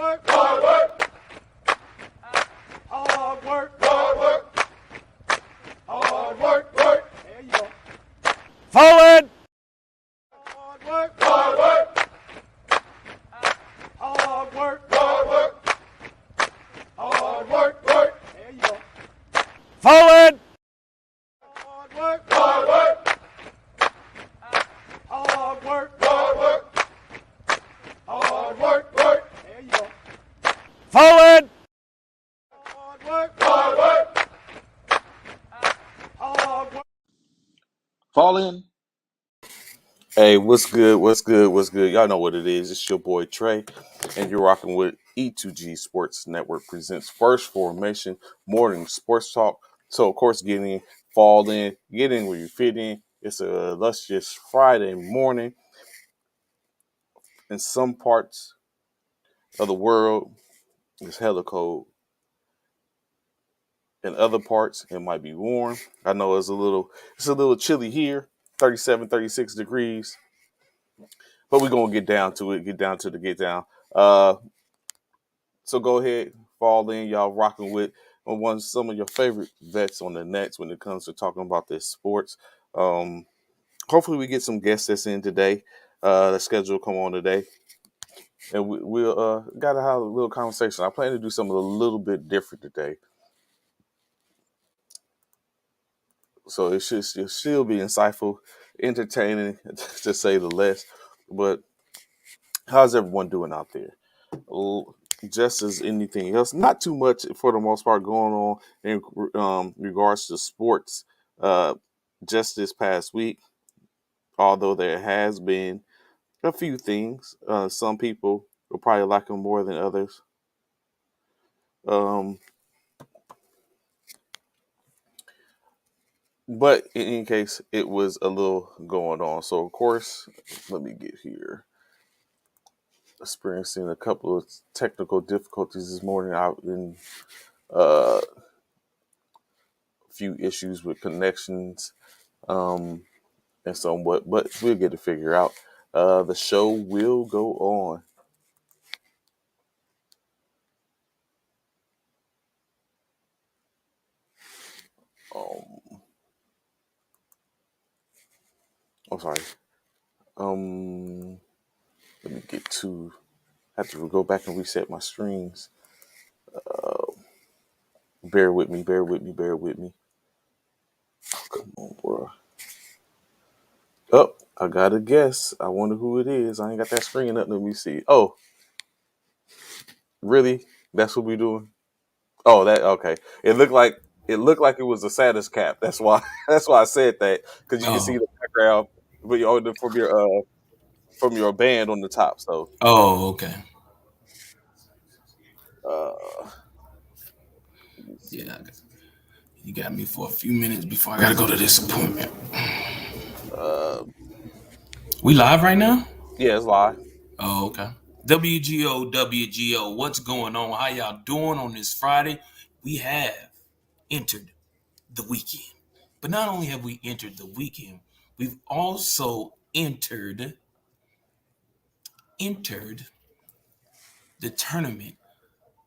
work, hard work, hard work, hard work, hard work, work. There you go. Forward. Hard work, hard work, hard work, hard work, hard work, work. There you go. Forward. Hard work, hard work, hard work, hard work, hard work, work. There you go. Forward. Hard work, hard work, hard work. Fall in. Hey, what's good? What's good? What's good? Y'all know what it is. It's your boy Trey, and you're rocking with E2G Sports Network presents First Formation Morning Sports Talk. So, of course, get in, fall in, get in where you fit in. It's a luscious Friday morning. In some parts of the world, it's hella cold. In other parts, it might be warm. I know it's a little chilly here, 37, 36 degrees. But we're gonna get down to it, get down. So go ahead, fall in, y'all rocking with some of your favorite vets on the Nets when it comes to talking about this sports. Hopefully we get some guests that's in today. The schedule come on today. And we'll gotta have a little conversation. I plan to do something a little bit different today. So it should still be insightful, entertaining, to say the least. But how's everyone doing out there? Just as anything else, not too much for the most part going on in regards to sports. Just this past week, although there has been a few things, some people will probably like them more than others. But in any case, it was a little going on. So of course, let me get here. Experiencing a couple of technical difficulties this morning. I've been a few issues with connections and somewhat, but we'll get it figured out. The show will go on. I'm sorry. Let me get to. I have to go back and reset my streams. Bear with me. Oh, come on, bro. Oh, I got a guess. I wonder who it is. I ain't got that screen up. Let me see. Oh, really? That's what we doing? Oh, that okay. It looked like it was the saddest cap. That's why I said that, because you can see the background from your band on the top. So Okay. Yeah, you got me for a few minutes before I gotta go to this appointment. We live right now? yeah, it's live. Oh, okay. WGO, what's going on? How y'all doing on this Friday? We have entered the weekend. But not only have we entered the weekend, we've also entered the tournament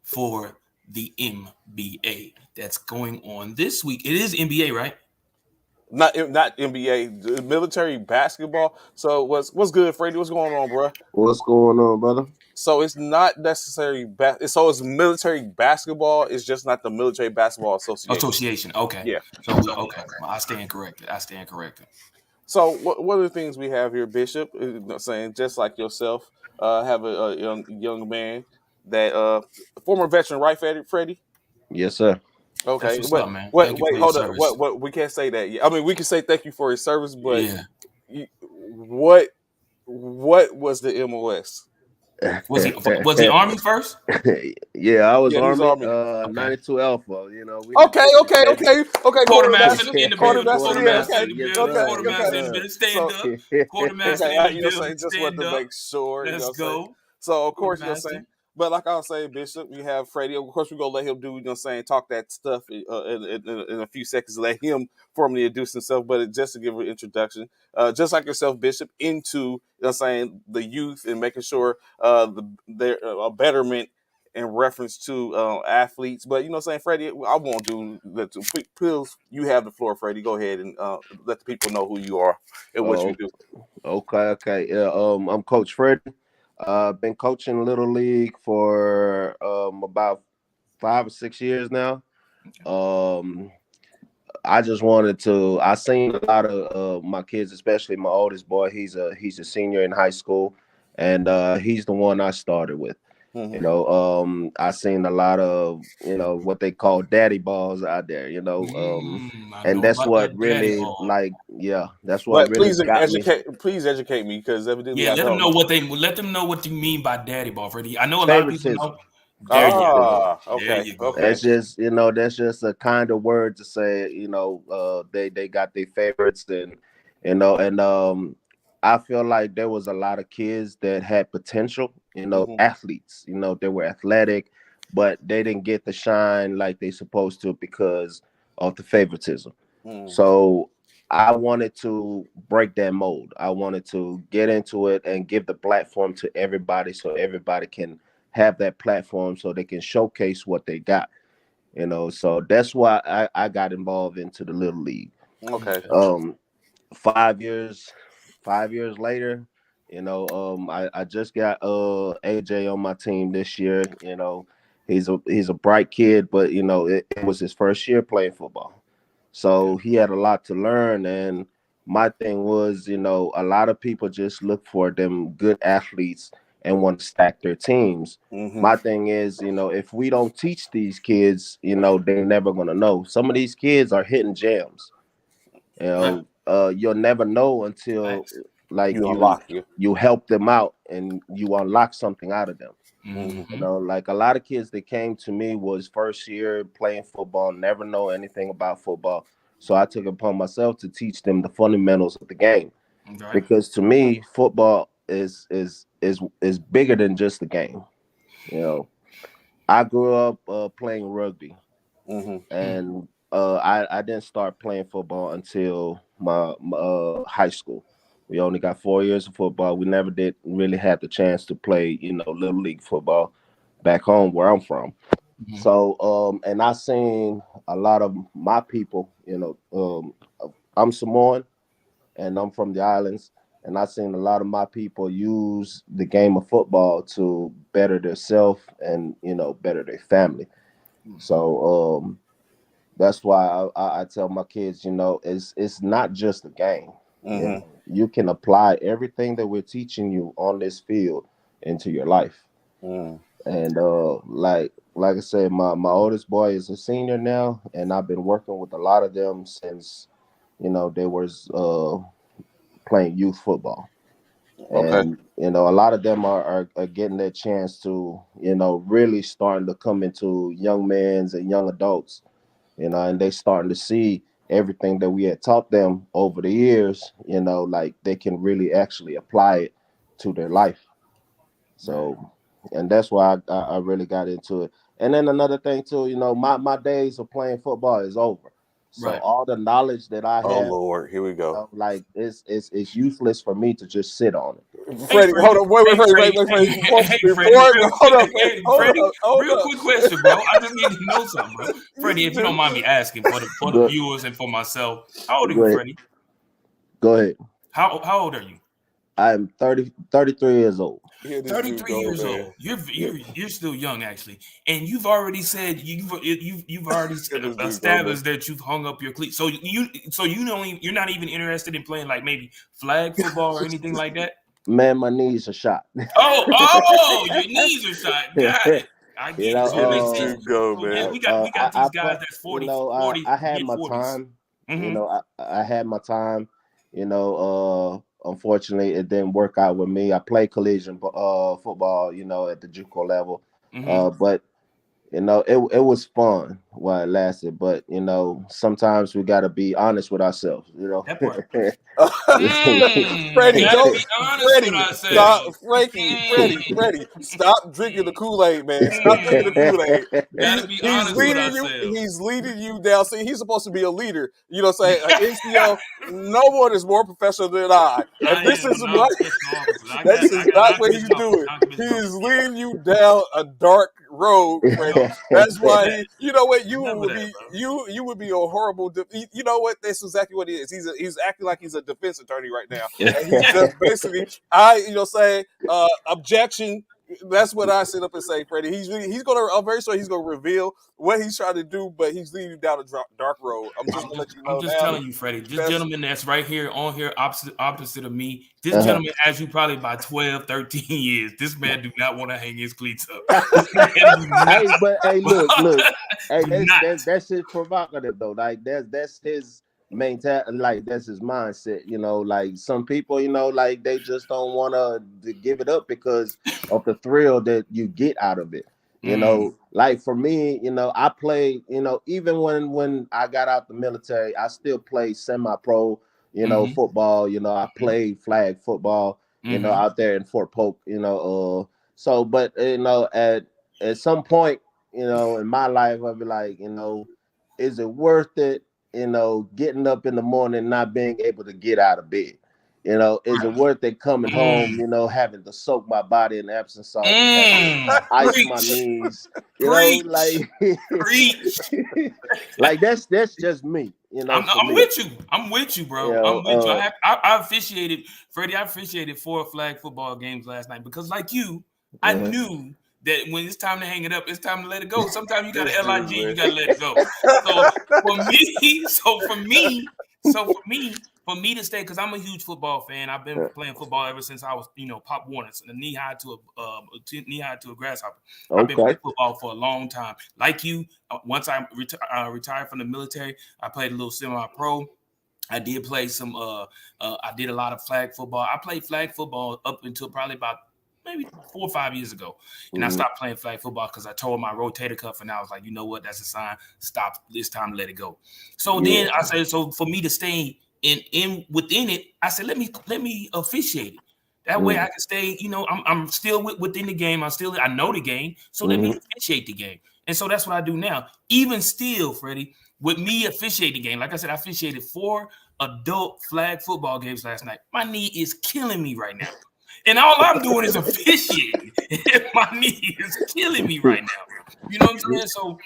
for the NBA that's going on this week. It is NBA, right? Not NBA, military basketball. So what's good, Freddie? What's going on, bro? What's going on, brother? So it's not necessarily so it's military basketball. It's just not the Military Basketball Association. Okay. Yeah. So okay. Well, I stand corrected. So one of the things we have here, Bishop, saying just like yourself, have a young man that former veteran, right, Freddie? Yes, sir. Okay. That's what's up, man. Wait, Thank you for your hold up. service. What? We can't say that yet. I mean, we can say thank you for his service, but Yeah. what was the MOS? Was he Army first? Yeah, I was Yeah, he was Army, Army. 92 Alpha. You know, we Okay. Quartermaster in the building. Quartermaster in the Yes, building. sir. Quartermaster in the building. Stand up. Quartermaster Okay, in the building. just want Stand to up. make sure. Let's go. So of course, Quartermaster. but like I was saying, Bishop, we have Freddie. Of course, we're gonna let him do, talk that stuff in a few seconds. Let him formally introduce himself, but just to give an introduction, just like yourself, Bishop, into the youth and making sure they're a betterment in reference to athletes. But you know what I'm saying, Freddie, I won't do that. Pills, you have the floor, Freddie. Go ahead and let the people know who you are and what you Oh, do. okay. Yeah, I'm Coach Freddie. Been coaching Little League for about 5 or 6 years now. Um, I just wanted to. I seen a lot of my kids, especially my oldest boy. He's a senior in high school, and he's the one I started with. Mm-hmm. I seen a lot of what they call daddy balls out there. I And know that's about what that daddy really ball. that's what But really got me please educate me, because evidently Yeah, I don't. let them know what you mean by daddy ball, Freddie. I know a lot of people favoritism. know. There you go. Favoritism. Ah, There okay, you go. okay. That's just a kind of word to say, they got their favorites, and I feel like there was a lot of kids that had potential, Mm-hmm. athletes, they were athletic, but they didn't get the shine like they supposed to because of the favoritism. Mm-hmm. So I wanted to break that mold. I wanted to get into it and give the platform to everybody so everybody can have that platform so they can showcase what they got. So that's why I got involved into the Little League. Okay. Okay. Um 5 years later, I just got AJ on my team this year. He's a bright kid, but it was his first year playing football. Okay. So he had a lot to learn. And my thing was, a lot of people just look for them good athletes and want to stack their teams. Mm-hmm. My thing is, if we don't teach these kids, they're never going to know. Some of these kids are hitting gems. Right. You'll never know until Facts. like You you unlock you. you help them out and you unlock something out of them. Mm-hmm. Mm-hmm. Like a lot of kids that came to me was first year playing football, never know anything about football. So I took it upon myself to teach them the fundamentals of the game. Right. Because to me, football is bigger than just the game. You know, I grew up playing rugby, Mm-hmm. and I didn't start playing football until my high school. We only got 4 years of football. We never did really have the chance to play, little league football back home where I'm from. Mm-hmm. So, and I seen a lot of my people. I'm Samoan and I'm from the islands, and I seen a lot of my people use the game of football to better themselves and better their family. So, that's why I tell my kids, it's not just a game. Mm-hmm. You can apply everything that we're teaching you on this field into your life. Mm-hmm. And like I said, my oldest boy is a senior now, and I've been working with a lot of them since they was playing youth football. Okay. And a lot of them are getting their chance to really starting to come into young men's and young adults, and they starting to see everything that we had taught them over the years, like they can really actually apply it to their life. Right. So, and that's why I really got into it. And then another thing too, my days of playing football is over. So Right. all the knowledge that I Oh have, Lord, here we go. like it's useless for me to just sit on it. Hey Freddie, hold Freddie, on, wait, hey Freddie, Freddie. hey Before, Freddie, real hold quick, up, hey Freddie, hold real up. quick question, bro. I just need to know something, bro. Freddie, if you don't Dude, mind me asking for the Go, viewers and for myself, how old are go you, ahead. Freddie? Go ahead. How old are you? I'm 33 years old. here this dude 33 go, years man. old. You're Yeah. you're you're still young, actually, and you've already said you've already Here this dude go, man. established that you've hung up your cleats. You're not even interested in playing like maybe flag football or anything like that. Man, my knees are shot. Your knees are shot. Got it. I get it. So Here it this makes sense. dude go, So yeah, man. we got I these play, guys that's 40, I had mid my 40s. time. Mm-hmm. I had my time. Unfortunately, it didn't work out with me. I played collision football, at the JUCO level. Mm-hmm. But it was fun while it lasted. But sometimes we got to be honest with ourselves. That part. Freddie, Gotta don't be honest with Freddie, stop ourselves. Freddie, stop drinking the Kool-Aid, man. Stop drinking the Kool-Aid. Gotta be honest with ourselves. He's leading you down. See, he's supposed to be a leader. You know what I'm saying? NCO, no one is more professional than I. And I this am is not what a professional officer. this is I got not what he's occupational doing. occupational He's leading you down a dark road, Freddie. That's why you know what you Remember would that, be. bro. You would be a horrible. You know what? That's exactly what he is. He's acting like he's a defense attorney right now, and he's just basically say objection. That's what I sit up and say, Freddie. He's gonna. I'm very sure he's gonna reveal what he's trying to do, but he's leading down a dark road. I'm just gonna let you I'm know just now. telling you, Freddie. This That's gentleman that's right here on here, opposite of me. This Uh-huh. gentleman has you probably by 12, 13 years. This man do not want to hang his cleats up. This man do not. Hey, but hey, look. Hey, Do not. that's his provocative though. Like that's his mentality. Like that's his mindset. You know, like some people, you know, like they just don't want to give it up because of the thrill that you get out of it. You know, like for me, you know, I played. You know, even when I got out the military, I still played semi-pro. You know, Mm-hmm. football. You know, I played flag football. You know, Mm-hmm. out there in Fort Polk. You know, so but you know at some point, you know, in my life, I'll be like, you know, is it worth it, you know, getting up in the morning, not being able to get out of bed? You know, is it worth it coming home, you know, having to soak my body in Epsom salt and having to ice my Preach. knees, you know, Preach. like, Preach. like that's just me, you know, for I'm me, with you. I'm with you, you bro. I'm with you. know, I officiated, Freddie. I officiated 4 flag football games last night because, like you, I uh, knew that when it's time to hang it up, it's time to let it go. Sometimes you got this to dude, lig, you man. got to let it go. So for me, for me to stay, because I'm a huge football fan. I've been playing football ever since I was, Pop Warner, so the knee high to a grasshopper. I've been okay, playing football for a long time. Like you, once I retired from the military, I played a little semi-pro. I did play I did a lot of flag football. I played flag football up until probably about maybe 4 or 5 years ago. And I mm-hmm, stopped playing flag football because I tore my rotator cuff and I was like, you know what? That's a sign. Stop. It's time to let it go. So yeah, then I said, so for me to stay in within it, I said, let me officiate it. That way I mm-hmm, can stay, I'm still within the game. I know the game. So let me mm-hmm, officiate the game. And so that's what I do now. Even still, Freddie, with me officiating the game, like I said, I officiated 4 adult flag football games last night. My knee is killing me right now. And all I'm doing is officiating. My knee is killing me right now. You know what I'm saying? So,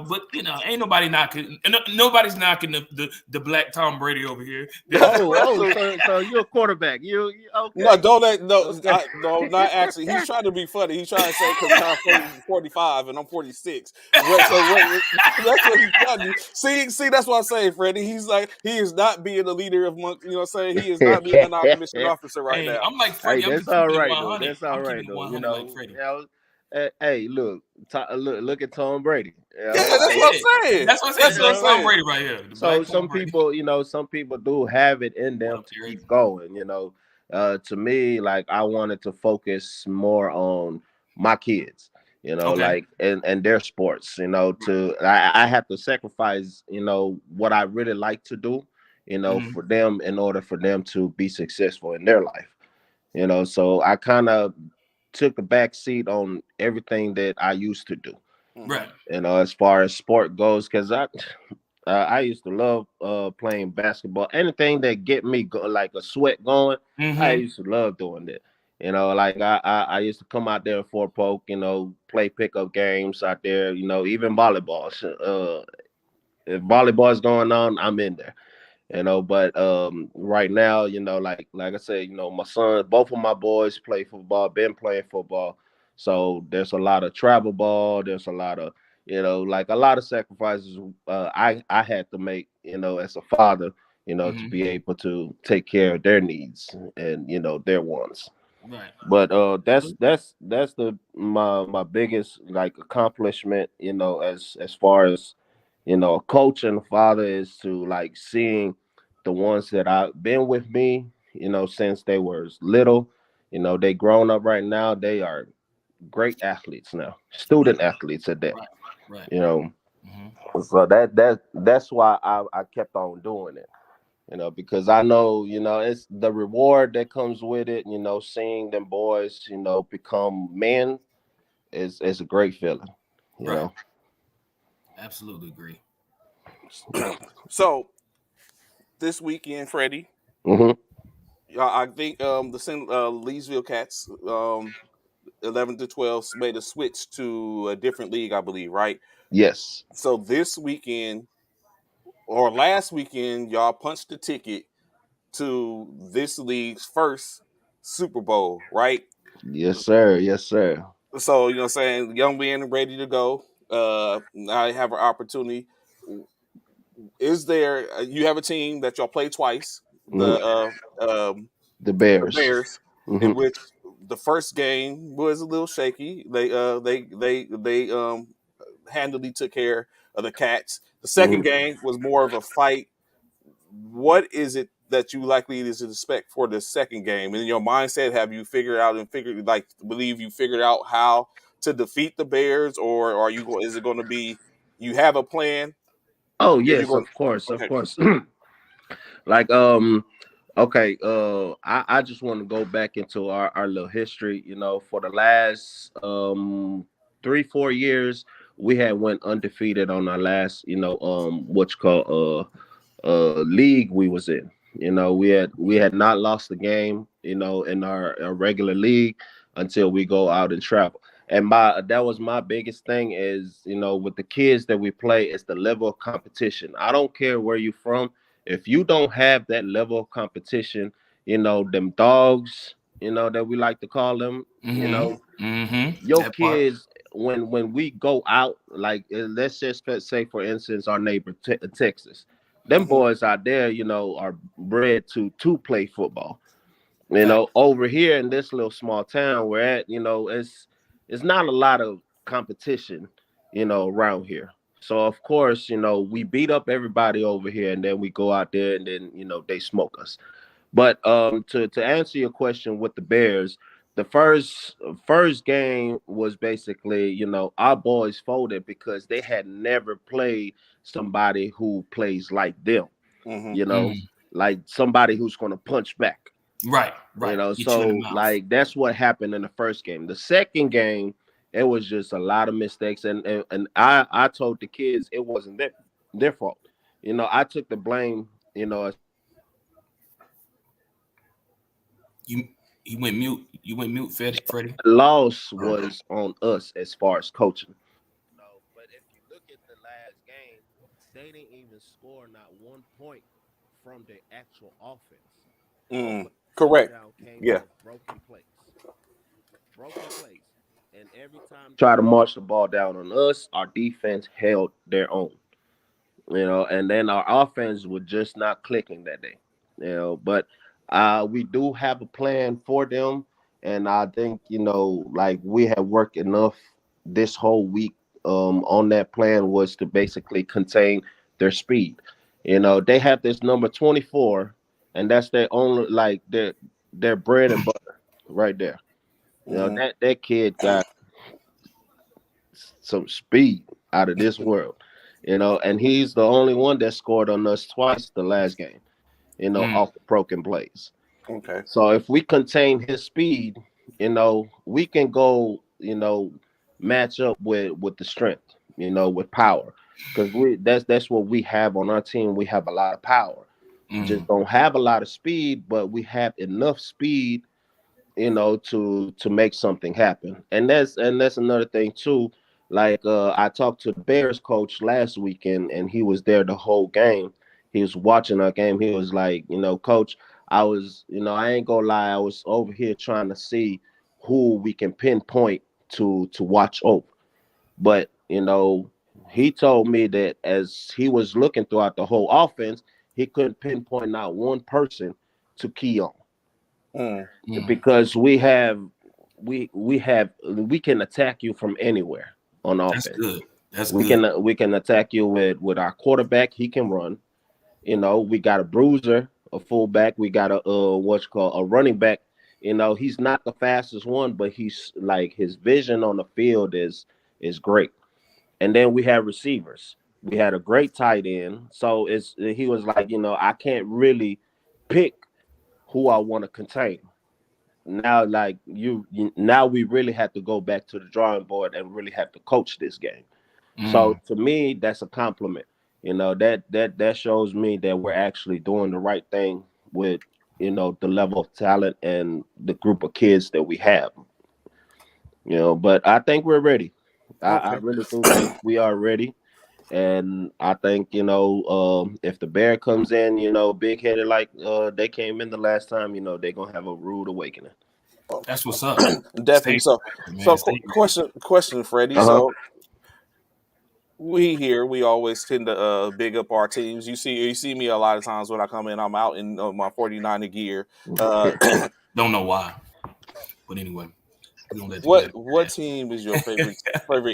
but ain't nobody knocking. Nobody's knocking the black Tom Brady over here. oh, so you're a quarterback, No, okay, don't let no, okay. no, not actually. He's trying to be funny. He's trying to say because Tom Brady's 45 and I'm 46. That's what he's trying to do. See, that's what I'm saying, Freddie. He's like he is not being a leader of monk. You know, what I'm saying he is not being a non-commissioned officer right Hey, now. I'm like Hey, Freddie. I'm that's just all keeping it right though. 100. That's all I'm right keeping it though. 100 like Freddie. Hey, look, look at Tom Brady. Yeah, That's what that's I what said. I'm saying. That's what I said. That's It's what I'm like Tom saying. Brady right here. The So black Tom some Brady. people, some people do have it in What them up, to Derek? keep going. To me, like I wanted to focus more on my kids. Okay. Like and their sports. I have to sacrifice. What I really like to do. Mm-hmm. For them in order for them to be successful in their life. So I kind of took a back seat on everything that I used to do. Hmm. Right. As far as sport goes, because I used to love playing basketball. Anything that get me like a sweat going, I Mm-hmm. used to love doing that. Like I used to come out there in Fort Polk, play pickup games out there. Even volleyball. If volleyball is going on, I'm in there. But right now, like I said, my son, both of my boys play football, been playing football. So there's a lot of travel ball, there's a lot of, like a lot of sacrifices I had to make, as a father, to Mm-hmm. be able to take care of their needs and, their wants. Right. But that's the my biggest like accomplishment, as far as a coach and a father is to like seeing the ones that I've been with me, since they were little. They grown up right now. They are great athletes now, Right. student athletes at that. Right. Right. You know, Mm-hmm. so that's why I kept on doing it. Because I know, it's the reward that comes with it. Seeing them boys, become men is a great feeling. You Right. know. Absolutely agree. So this weekend, Freddie, Hmm. I think the Leesville Cats. 11 to 12 made a switch to a different league, I believe, right? Yes. So this weekend or last weekend, y'all punched the ticket to this league's first Super Bowl, right? Yes, sir. Yes, sir. So, you know what I'm saying? Young men ready to go. Now I have an opportunity. Is there, you have a team that y'all play twice, Mhm. The the Bears. Bears, in Hmm. which the first game was a little shaky. They handily took care of the Cats. The second Hmm. game was more of a fight. What is it that you likely is to expect for the second game? In your mindset, have you figured out and figured like believe you figured out how to defeat the Bears, or are you is it going to be you have a plan Oh and you're yes, going? of course, of Okay. course. Like okay, I just want to go back into our little history. For the last 3-4 years, we had went undefeated on our last what you call league we was in. We had not lost the game, in our regular league until we go out and travel. And my that was my biggest thing is, with the kids that we play, is the level of competition. I don't care where you from. If you don't have that level of competition, them dogs, that we like to call them, your That part. kids, when we go out, like, let's just say for instance our neighbor Texas, them Hmm. boys out there, are bred to play football. Fact. Over here in this little small town we're at, it's not a lot of competition, around here. So of course, we beat up everybody over here, and then we go out there, and then they smoke us. But to answer your question with the Bears, the first game was basically, our boys folded because they had never played somebody who plays like them, Hmm. you know, Mm. like somebody who's gonna punch back. Right, right. Get you in the So mouth. like that's what happened in the first game. The second game, it was just a lot of mistakes, and I told the kids it wasn't their fault. I took the blame, as far as coaching. You he went mute. You went mute, Freddie. The loss Oh. was on us as far as coaching. But if you look at the last game, they didn't even score not 1 point from the actual offense. Mm. But the Correct. touchdown came Yeah. off broken plays. And every time try to march the ball down on us, our defense held their own. And then our offense was just not clicking that day. But we do have a plan for them, and I think like we have worked enough this whole week on that plan was to basically contain their speed. They have this number 24, and that's their only like their bread and butter right there. Hmm. That kid got some speed out of this world. And he's the only one that scored on us twice the last game, Mm, off the broken plays. Okay. So if we contain his speed, we can go, match up with the strength, with power. Because that's what we have on our team. We have a lot of power. Just mm, don't have a lot of speed, but we have enough speed, to make something happen. And that's another thing too. Like I talked to the Bears coach last weekend, and he was there the whole game. He was watching our game. He was like, coach, I ain't gonna lie, I was over here trying to see who we can pinpoint to watch over. But he told me that as he was looking throughout the whole offense, he couldn't pinpoint not one person to key on, Mm. mm. because we can attack you from anywhere on That's offense. good. That's We good. can we can attack you with our quarterback. He can run. We got a bruiser, a fullback. We got a what's called a running back. He's not the fastest one, but he's like his vision on the field is great. And then we have receivers. We had a great tight end. So he was like, I can't really pick who I want to contain. Now like now we really have to go back to the drawing board and really have to coach this game. So Mm, to me, that's a compliment. That shows me that we're actually doing the right thing with the level of talent and the group of kids that we have. But I think we're ready. I Okay. really do think we are ready. And I think, if the bear comes in, big headed like they came in the last time, they're gonna have a rude awakening. That's what's up. Definitely. Stay So, ready, man. so Stay ready. question, Freddie. Uh-huh. So we always tend to big up our teams. You see me a lot of times when I come in. I'm out in my 49er gear. Uh, Don't know why, but anyway, we don't let what that. what team is your favorite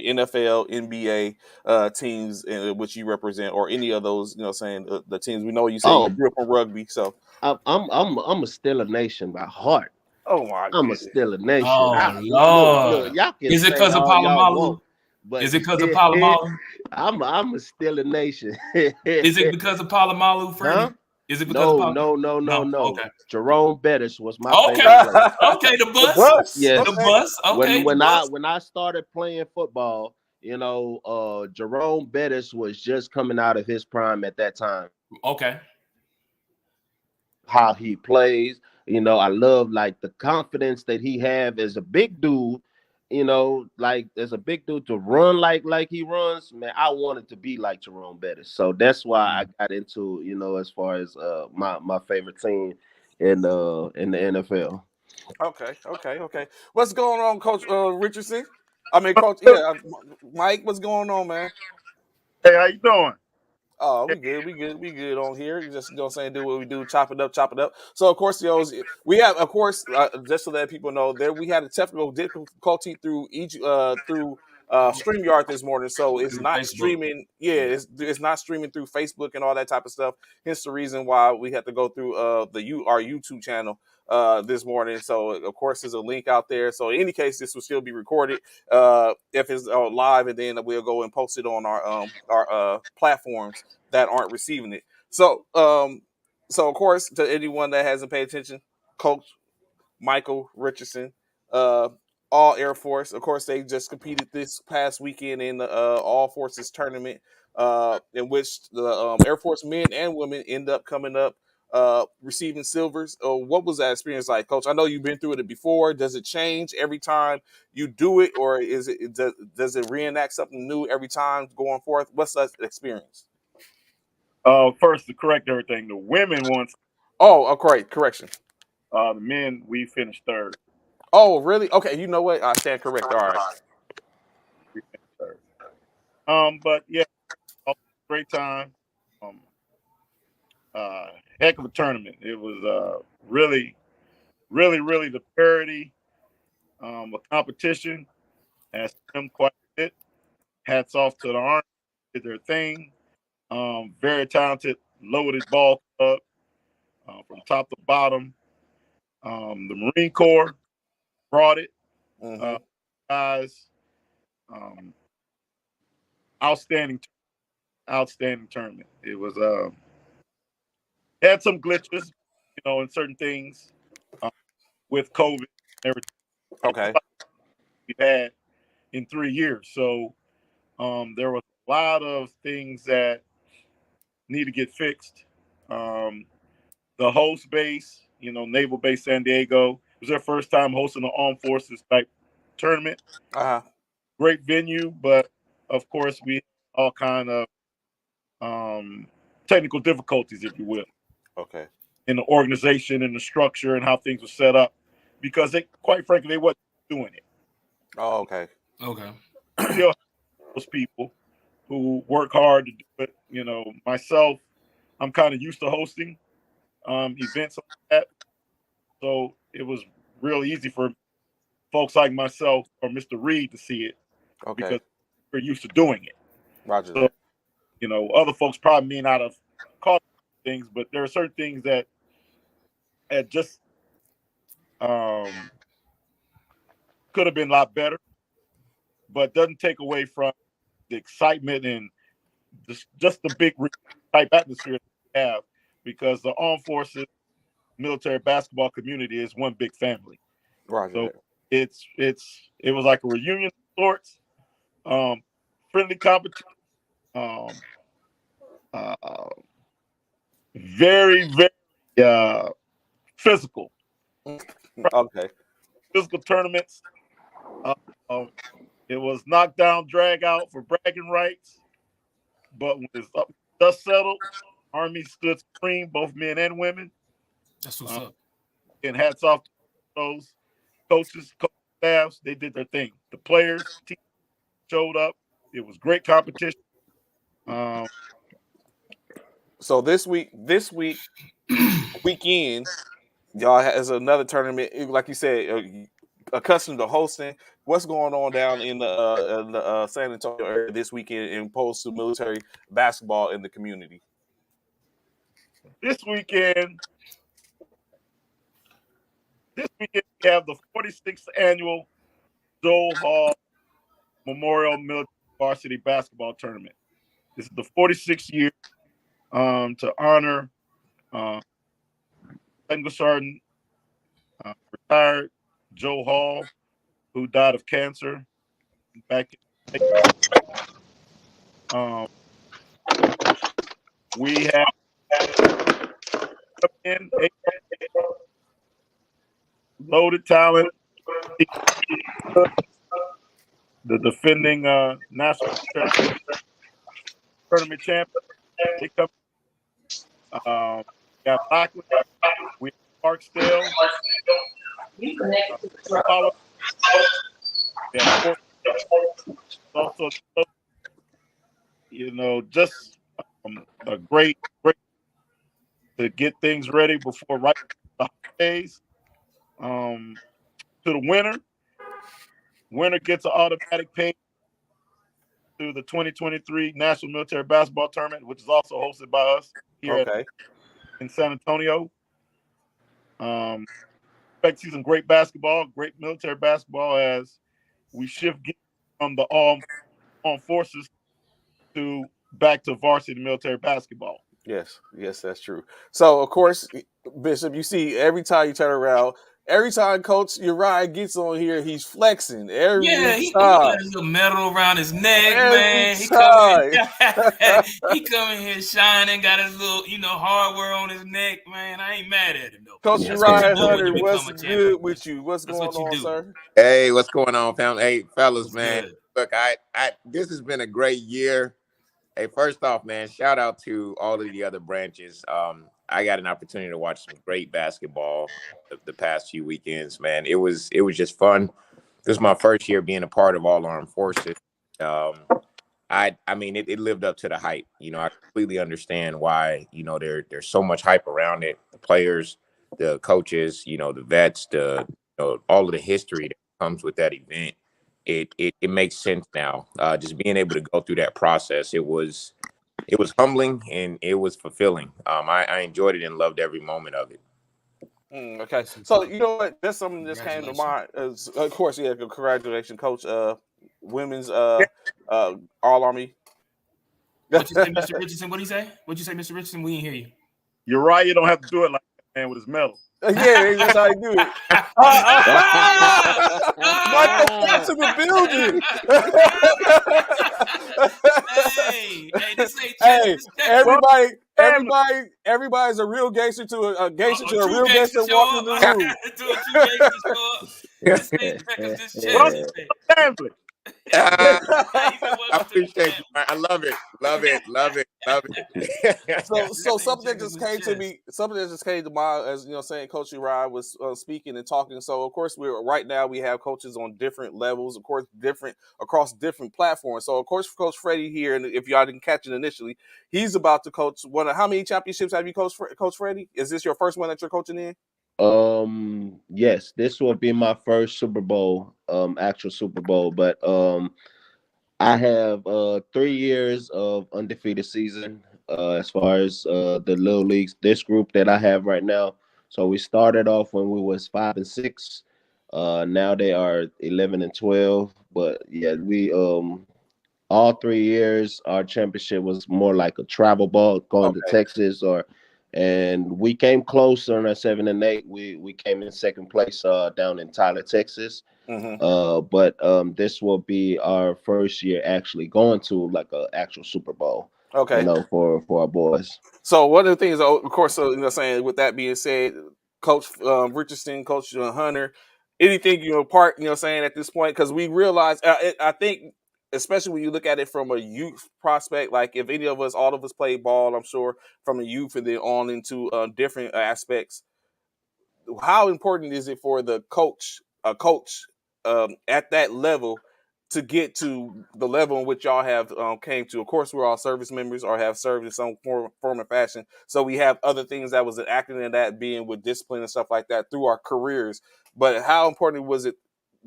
NFL, NBA teams in which you represent, or any of those? Saying the teams we know. You say you Oh, grew up on rugby, so I'm a Steeler Nation by heart. oh my I'm a goodness. Steeler Nation. Oh Look, Lord, y'all can is it say because of all y'all want, Palomalu? but Is it because of Palomalu? I'm a Steeler Nation. Is it because of Palomalu, Huh? Freddie? Is it because of No, Palomalu? no, no, no, No. no. Okay. Jerome Bettis was my Okay. favorite player. Okay. The The bus. bus. The Yes. Okay. bus. When Okay. The when I bus. when I started playing football, Jerome Bettis was just coming out of his prime at that time. Okay. How he plays, I love like the confidence that he have as a big dude. Like as a big dude to run like he runs, man. I wanted to be like Jerome Bettis, so that's why I got into as far as my favorite team in the NFL. Okay. What's going on, Coach Richardson? I mean, Coach. Yeah, Mike. What's going on, man? Hey, how you doing? Oh, we good on here. You just saying, do what we do, chop it up, chop it up. So of course, we have, of course, just to let people know, there we had a technical difficulty through StreamYard this morning, so it's Through not Facebook. streaming. Yeah, Yeah. it's not streaming through Facebook and all that type of stuff. Hence the reason why we had to go through our YouTube channel this morning. So of course, there's a link out there. So in any case, this will still be recorded if it's live, and then we'll go and post it on our platforms that aren't receiving it. So of course, to anyone that hasn't paid attention, Coach Michael Richardson, uh, All Air Force. Of course, they just competed this past weekend in the All Forces tournament, in which the Air Force men and women end up coming up receiving silvers. What was that experience like, Coach? I know you've been through it before. Does it change every time you do it, or does it reenact something new every time going forth? What's that experience? First to correct everything, the women won. Oh, correction. The men we finished third. Oh, really? Okay, you know what? I stand correct. All right. We finished third. But yeah, great time. Um, Heck of a tournament. It was really, really, really the parity of competition. Has them quite a bit. Hats off to the Army, did their thing. Very talented, loaded ball club from top to bottom. The Marine Corps brought it. Mm-hmm. Uh, guys, um, outstanding, outstanding tournament. It was had some glitches, in certain things uh, with COVID and everything. It's Okay. like we've had in 3 years. So there was a lot of things that need to get fixed. Um, the host base, Naval Base San Diego, it was their first time hosting an armed forces type tournament. Uh-huh. Great venue, but of course we all kind of technical difficulties, if you will, Okay. in the organization and the structure and how things were set up, because they, quite frankly, they wasn't doing it. Oh, okay. Okay. Still have those people who work hard to do it. Myself, I'm kind of used to hosting events like that, so it was real easy for folks like myself or Mr. Reed to see it Okay. because we're used to doing it. Roger So, that. other folks probably may not have caught things, but there are certain things that just um, could have been a lot better, but doesn't take away from the excitement and just the big type atmosphere we have, because the armed forces military basketball community is one big family. Roger So that. it was like a reunion of sorts, friendly competition, um, uh, very very physical Okay. physical tournaments. It was knockdown, drag out for bragging rights. But when it's up, dust settled, Army stood supreme, both men and women. That's what's up. And hats off to those coaches, staffs. They did their thing. The players, team showed up. It was great competition. So this weekend, y'all has another tournament. Like you said, accustomed to hosting. What's going on down in the San Antonio area this weekend in opposed to military basketball in the community? This weekend we have the 46th annual Joel Hall Memorial Military Varsity Basketball Tournament. This is the 46th year to honor Second Sergeant retired Joe Hall, who died of cancer back in we have loaded talent. The defending national tournament champion. They come. Got Blackwood. We have Parksdale. Also, just a great to get things ready before right the holidays. To the winner gets an automatic pay to the 2023 National Military Basketball Tournament, which is also hosted by us here in San Antonio. Expect to see some great basketball, great military basketball as we shift gears from the armed forces to back to varsity military basketball. Yes, that's true. So, of course, Bishop, you see every time you turn around, every time Coach Uriah gets on here, he's flexing. He got his little medal around his neck, man. He come in here shining, got his little, hardware on his neck, man. I ain't mad at him though. Coach Uriah Hunter, what's good with you? What's going on, sir? Hey, what's going on, family? Hey, fellas, what's man. Good? Look, this has been a great year. Hey, first off, man, shout out to all of the other branches. I got an opportunity to watch some great basketball the past few weekends, man. It was just fun. This is my first year being a part of all armed forces. I mean, it lived up to the hype. I completely understand why, there's so much hype around it. The players, the coaches, the vets, all of the history that comes with that event. It makes sense now. Just being able to go through that process, it was humbling and it was fulfilling. I enjoyed it and loved every moment of it. Okay, so you know what? That's something that just came to mind. Of course, congratulations, Coach. Women's All Army. What you say, Mr. Richardson? What do you say? What'd you say, Mr. Richardson? We didn't hear you. You're right. You don't have to do it like that man with his medal. Yeah, that's how I do it. Michael Fox in the building. Everybody's a real gangster to a gangster to a real gangster walking in the room. To a true gangster show up. This ain't family. I appreciate you. I love it. So something that just came to me, something that just came to mind, as saying Coach Uriah was speaking and talking. So of course we have coaches on different levels, of course, across different platforms. So of course Coach Freddie here, and if y'all didn't catch it initially, he's about to coach how many championships have you coached, Coach Freddie? Is this your first one that you're coaching in? Yes, this will be my first Super Bowl, actual Super Bowl, but I have 3 years of undefeated season as far as the little leagues, this group that I have right now. So we started off when we was 5-6. Now they are 11-12. But yeah, we all 3 years our championship was more like a travel ball going to Texas and we came close on our 7 and 8. We came in second place down in Tyler, Texas. Mm-hmm. But this will be our first year actually going to like an actual Super Bowl. Okay. For our boys. So one of the things, of course, saying with that being said, Coach Richardson, Coach Hunter, anything you impart, you know, saying at this point, because we realize, I think, especially when you look at it from a youth prospect, like if any of us, all of us played ball, I'm sure from a youth and then on into different aspects. How important is it for the coach, a coach at that level, to get to the level in which y'all have came to? Of course, we're all service members or have served in some form or fashion. So we have other things that was acting in that, being with discipline and stuff like that through our careers. But how important was it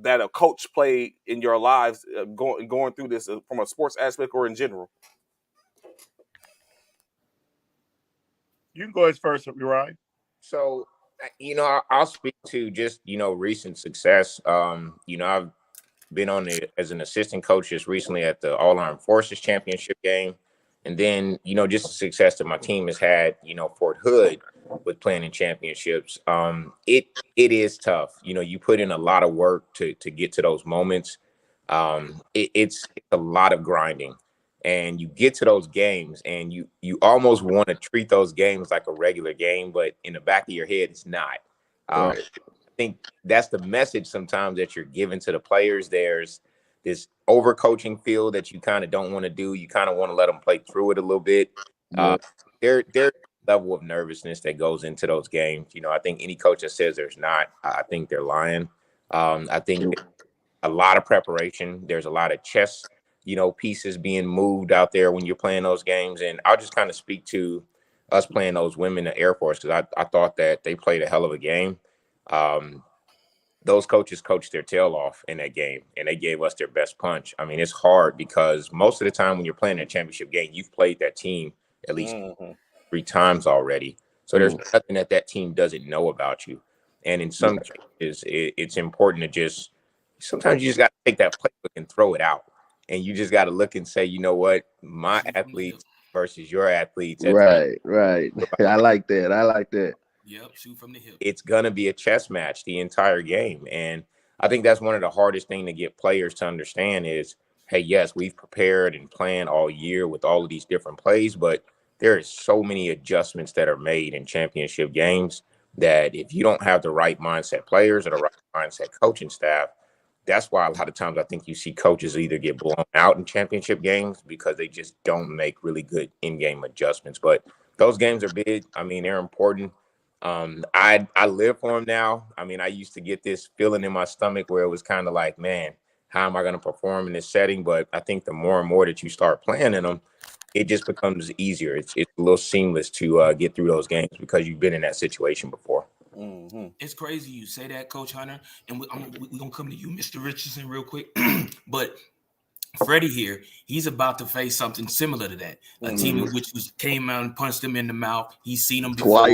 that a coach played in your lives going through this from a sports aspect or in general? You can go as first, Uriah. So, I'll speak to just, recent success. I've been on it as an assistant coach just recently at the All Armed Forces Championship game. And then, just the success that my team has had, Fort Hood with playing in championships. It is tough. You put in a lot of work to get to those moments. It's a lot of grinding. And you get to those games and you almost want to treat those games like a regular game, but in the back of your head, it's not. Right. I think that's the message sometimes that you're giving to the players. There's this overcoaching feel that you kind of don't want to do. You kind of want to let them play through it a little bit. Yeah. There's a level of nervousness that goes into those games. I think any coach that says there's not, I think they're lying. I think a lot of preparation. There's a lot of chess, pieces being moved out there when you're playing those games. And I'll just kind of speak to us playing those women in the Air Force, because I thought that they played a hell of a game. Those coaches coached their tail off in that game, and they gave us their best punch. I mean, it's hard because most of the time when you're playing a championship game, you've played that team at least 3 times already. So there's nothing that team doesn't know about you. And in some cases, it's important to just, sometimes you just got to take that playbook and throw it out. And you just got to look and say, you know what, my athletes versus your athletes. Right. I like that. Yep, shoot from the hip. It's going to be a chess match the entire game. And I think that's one of the hardest things to get players to understand is, hey, yes, we've prepared and planned all year with all of these different plays, but there is so many adjustments that are made in championship games that if you don't have the right mindset players or the right mindset coaching staff, that's why a lot of times I think you see coaches either get blown out in championship games because they just don't make really good in-game adjustments. But those games are big. I mean, they're important. I live for them now. I mean, I used to get this feeling in my stomach where it was kind of like, man, how am I going to perform in this setting? But I think the more and more that you start playing in them, it just becomes easier. It's a little seamless to get through those games because you've been in that situation before. Mm-hmm. It's crazy you say that, Coach Hunter, and we're going to come to you, Mr. Richardson, real quick. But Freddie here, he's about to face something similar to that. A team in which came out and punched him in the mouth. He's seen them before.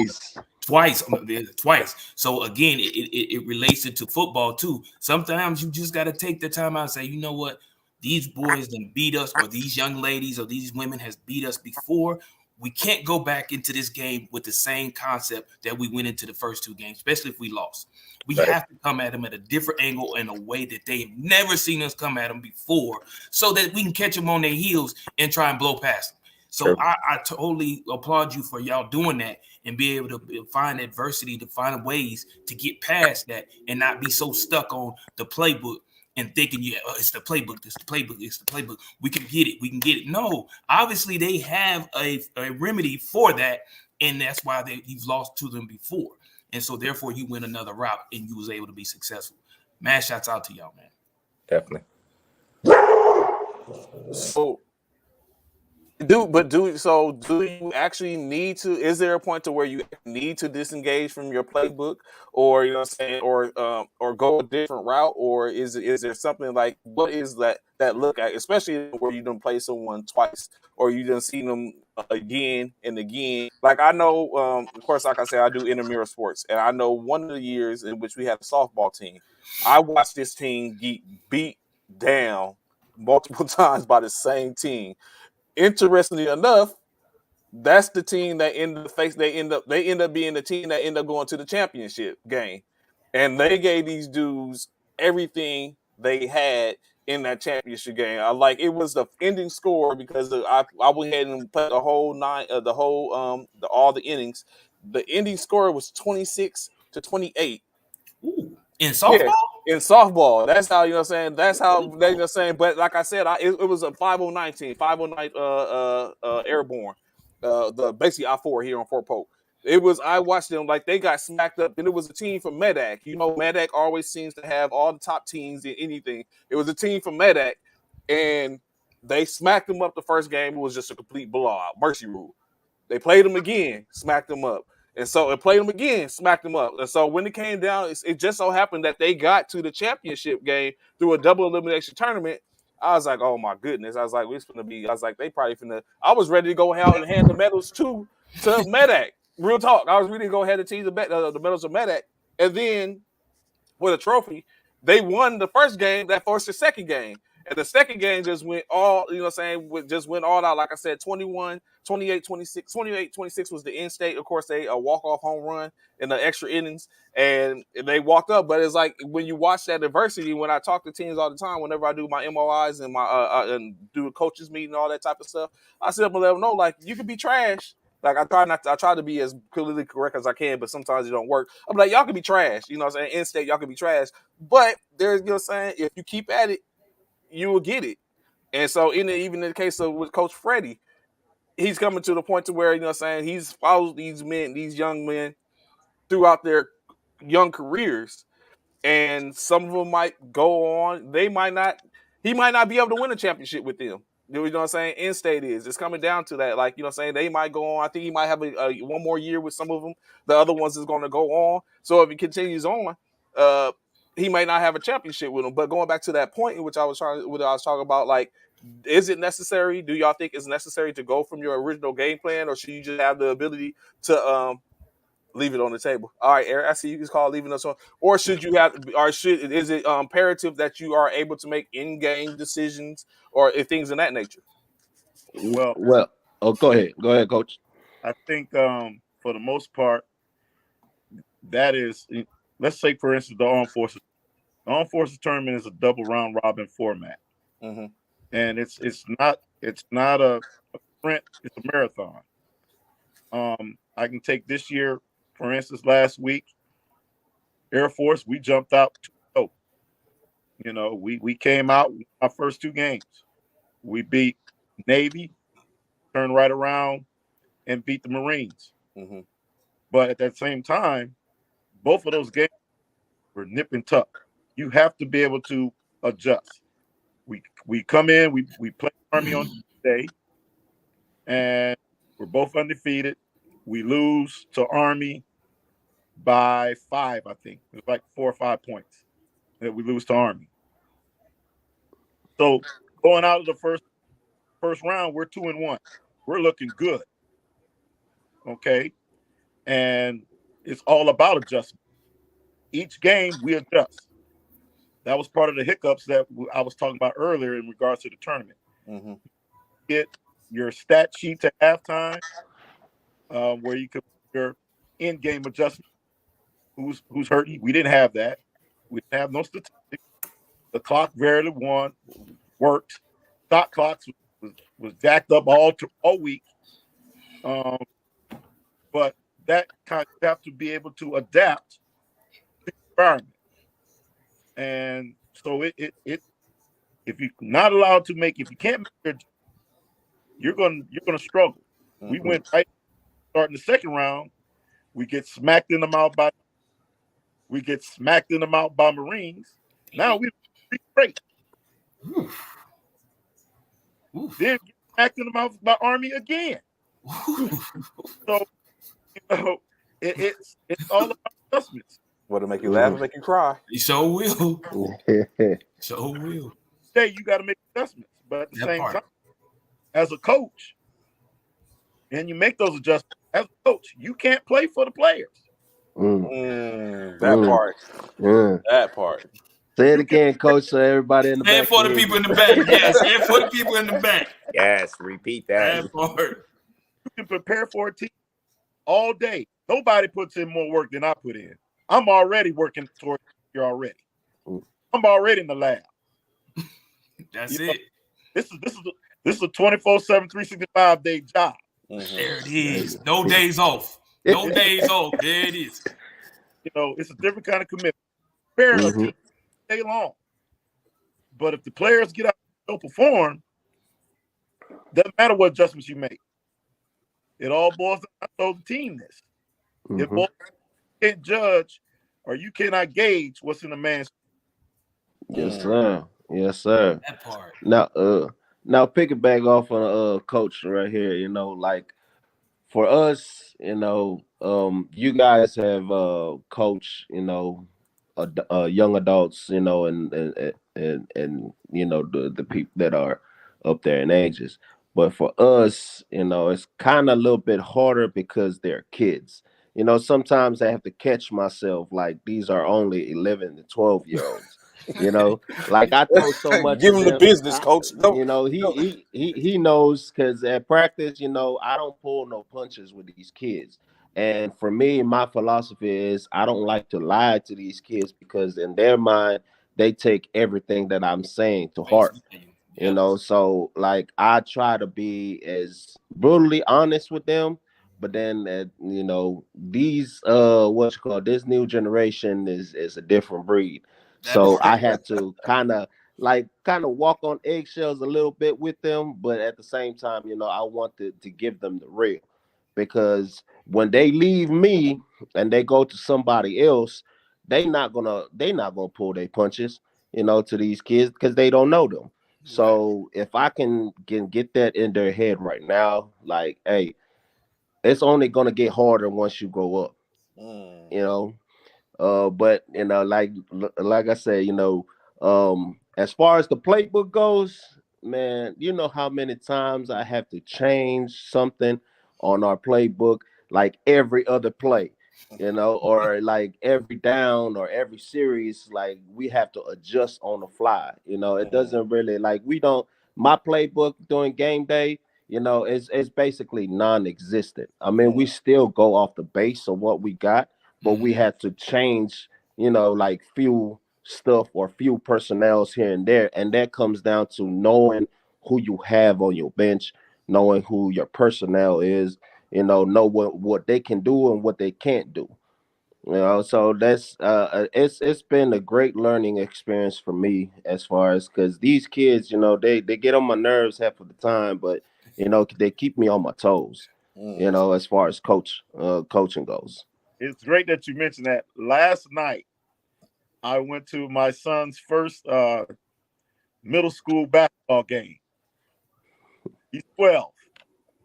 Twice. So again, it relates it to football too. Sometimes you just got to take the time out and say, you know what? These boys done beat us, or these young ladies or these women has beat us before. We can't go back into this game with the same concept that we went into the first 2 games, especially if we lost. We have to come at them at a different angle in a way that they've never seen us come at them before, so that we can catch them on their heels and try and blow past them. So I totally applaud you for y'all doing that and be able to find adversity, to find ways to get past that and not be so stuck on the playbook and thinking, it's the playbook, it's the playbook. We can get it. No, obviously they have a remedy for that, and that's why you've lost to them before. And so therefore you went another route and you was able to be successful. Man, shouts out to y'all, man. Definitely. So do you actually need to, is there a point to where you need to disengage from your playbook, or or go a different route, or is there something like, what is that look at, especially where you don't play someone twice or you done seen them again and again? Like I know, of course, like I said, I do intramural sports, and I know one of the years in which we had a softball team, I watched this team get beat down multiple times by the same team. Interestingly enough, that's the team that end up being the team that end up going to the championship game, and they gave these dudes everything they had in that championship game. It was the ending score, because I went ahead and played the whole all the innings. The ending score was 26-28. Ooh. In softball? Yeah, in softball. That's how, you know what I'm saying? That's how they, you know what I'm saying? But like I said, it was a 509 team, 509 airborne. The basically I-4 here on Fort Polk. It was, I watched them like they got smacked up, and it was a team from Medak. You know, Medak always seems to have all the top teams in anything. It was a team from Medak, and they smacked them up the first game. It was just a complete blowout. Mercy rule. They played them again, smacked them up. And so it played them again, smacked them up. And so when it came down, it just so happened that they got to the championship game through a double elimination tournament. I was like, oh my goodness. I was like, I was like, they probably finna. I was ready to go out and hand the medals to Medak. Real talk. I was ready to go ahead and tease the medals of Medak. And then with a trophy, they won the first game that forced the second game. And the second game just went all, you know what I'm saying, just went all out. Like I said, 21, 28, 26. 28, 26 was the end state. Of course, they a walk-off home run in the extra innings, and they walked up. But it's like when you watch that adversity, when I talk to teams all the time, whenever I do my MOIs and my and do a coaches meeting and all that type of stuff, I sit up and let them know, like, you can be trash. Like, I try to be as politically correct as I can, but sometimes it don't work. I'm like, y'all can be trash. You know what I'm saying? In state, y'all can be trash. But there's, you know what I'm saying, if you keep at it, you will get it. And so even in the case of with Coach Freddie, he's coming to the point to where, you know what I'm saying, he's followed these young men throughout their young careers. And some of them might go on. He might not be able to win a championship with them. You know what I'm saying? In-state is. It's coming down to that. Like, you know what I'm saying? They might go on. I think he might have one more year with some of them. The other ones is going to go on. So if he continues on, he might not have a championship with them. But going back to that point in which I was talking about, like, is it necessary? Do y'all think it's necessary to go from your original game plan, or should you just have the ability to leave it on the table? All right, Eric, I see you can call leaving us on. Or should you have, or is it imperative that you are able to make in-game decisions or things in that nature? Well, go ahead, Coach. I think for the most part, that is, let's say, for instance, the Armed Forces. The Armed Forces tournament is a double round robin format, and it's not a sprint; it's a marathon. I can take this year, for instance, last week, Air Force, we jumped out 2-0. You know, we came out our first two games. We beat Navy, turned right around, and beat the Marines. But at that same time, both of those games were nip and tuck. You have to be able to adjust. We come in, we play Army on Tuesday, and we're both undefeated. We lose to Army by 5, I think. It was like 4 or 5 points that we lose to Army. So going out of the first round, we're 2-1. We're looking good. Okay. And it's all about adjustment. Each game we adjust. That was part of the hiccups that I was talking about earlier in regards to the tournament. Get your stat sheet at halftime, where you could put your in-game adjustment. Who's hurting? We didn't have that. We didn't have no statistics. The clock barely worked. Shot clocks was jacked up all week. But that kind of have to be able to adapt to the environment. And so it if you're not allowed to make, if you can't make you're gonna struggle. We went right starting the second round, we get smacked in the mouth by Marines. Now we're great. Then get smacked in the mouth by Army again. So it's all about adjustments. What'll make you laugh and make you cry? You sure will. Sure will. Hey, you got to make adjustments, but at the same time, as a coach, and you make those adjustments as a coach, you can't play for the players. That part. That part. Say it again, Coach, so everybody in the back. Say it for the people in the back. Yes, say it for the people in the back. Yes, repeat that. That part. You can prepare for a team all day. Nobody puts in more work than I put in. I'm already working towards you already. I'm already in the lab. That's it. This is a 24/7, 365 day job. There it is. No days off. No days off. There it is. You know, it's a different kind of commitment. prepare a Mm-hmm. team day long. But if the players get out and don't perform, doesn't matter what adjustments you make. It all boils down to the team this. It Mm-hmm. boils you can't judge or you cannot gauge what's in a man's. Yes, sir. Yes, sir. That part. Now piggyback off on coach right here. Like for us, you guys have coached, young adults, and the people that are up there in ages. But for us, it's kind of a little bit harder because they're kids. Sometimes I have to catch myself like these are only 11 to 12-year-olds. Like I throw so much Give at him the them. business, coach. No, no. He knows because at practice, I don't pull no punches with these kids. And for me, my philosophy is I don't like to lie to these kids because in their mind, they take everything that I'm saying to Face heart. value. Yep. So like I try to be as brutally honest with them, but then these what you call this new generation is a different breed. That So part. I had to kind of walk on eggshells a little bit with them, but at the same time, I wanted to give them the real because when they leave me and they go to somebody else, they not gonna pull their punches, to these kids because they don't know them. Right. So if I can get that in their head right now, like, hey, it's only gonna get harder once you grow up, Mm, you know. But like I said, as far as the playbook goes, man, you know how many times I have to change something on our playbook, like every other play, or like every down or every series, like we have to adjust on the fly. It mm, doesn't really like we don't. My playbook during game day, it's basically non-existent. I mean, we mm, still go off the base of what we got, but we Mm-hmm. had to change, like few stuff or few personnels here and there. And that comes down to knowing who you have on your bench, knowing who your personnel is, know what they can do and what they can't do. So that's it's been a great learning experience for me as far as because these kids, they get on my nerves half of the time, but they keep me on my toes, mm. as far as coaching goes. It's great that you mentioned that. Last night, I went to my son's first middle school basketball game. He's 12.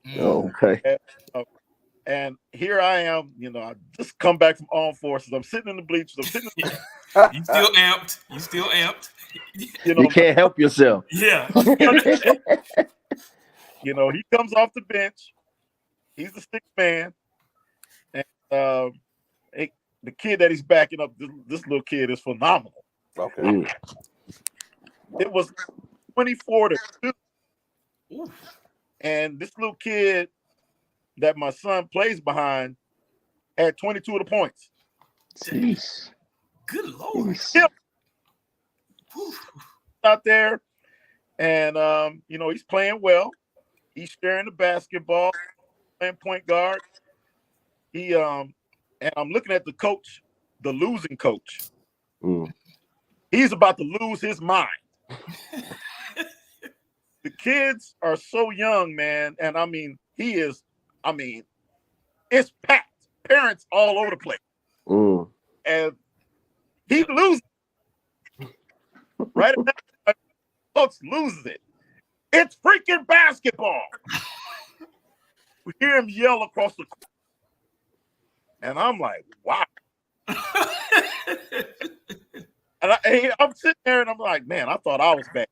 Mm. Okay. And, and here I am, I just come back from armed forces. I'm sitting in the bleachers. I'm sitting, You still amped. You still amped. You can't help yourself. Yeah. he comes off the bench. He's the sixth man. And hey, the kid that he's backing up, this little kid is phenomenal. Okay. Mm. It was 24-2. Ooh. And this little kid that my son plays behind had 22 of the points. Jeez. Good Lord. Him Whew. out there, and he's playing well. He's sharing the basketball, playing point guard. And I'm looking at the coach, the losing coach. Mm. He's about to lose his mind. The kids are so young, man, and it's packed. Parents all over the place, Mm. and he loses right. Coach loses it. It's freaking basketball. We hear him yell across the court. And I'm like, wow. And I'm sitting there and I'm like, man, I thought I was bad.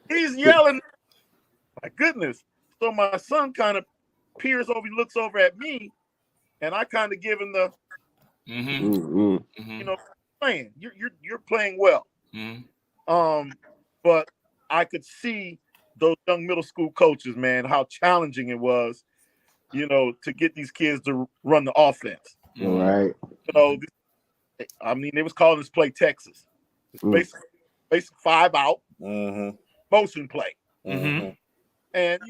He's yelling. My goodness. So my son kind of peers over, he looks over at me, and I kind of give him the, Mm-hmm. Mm-hmm. playing. You're playing well. Mm-hmm. But I could see those young middle school coaches, man, how challenging it was, to get these kids to run the offense. All right. They was calling this play Texas. It's basic 5 out Mm-hmm. motion play. Mm-hmm. And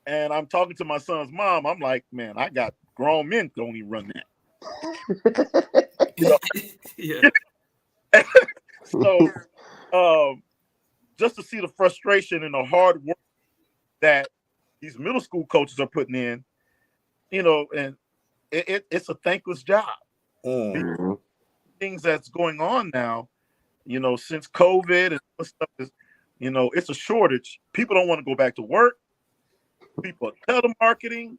and I'm talking to my son's mom. I'm like, man, I got grown men don't even run that. You Yeah. know? So just to see the frustration and the hard work that these middle school coaches are putting in, and it's a thankless job. Mhm. Things that's going on now, since COVID and all stuff is, it's a shortage. People don't want to go back to work. People are telemarketing,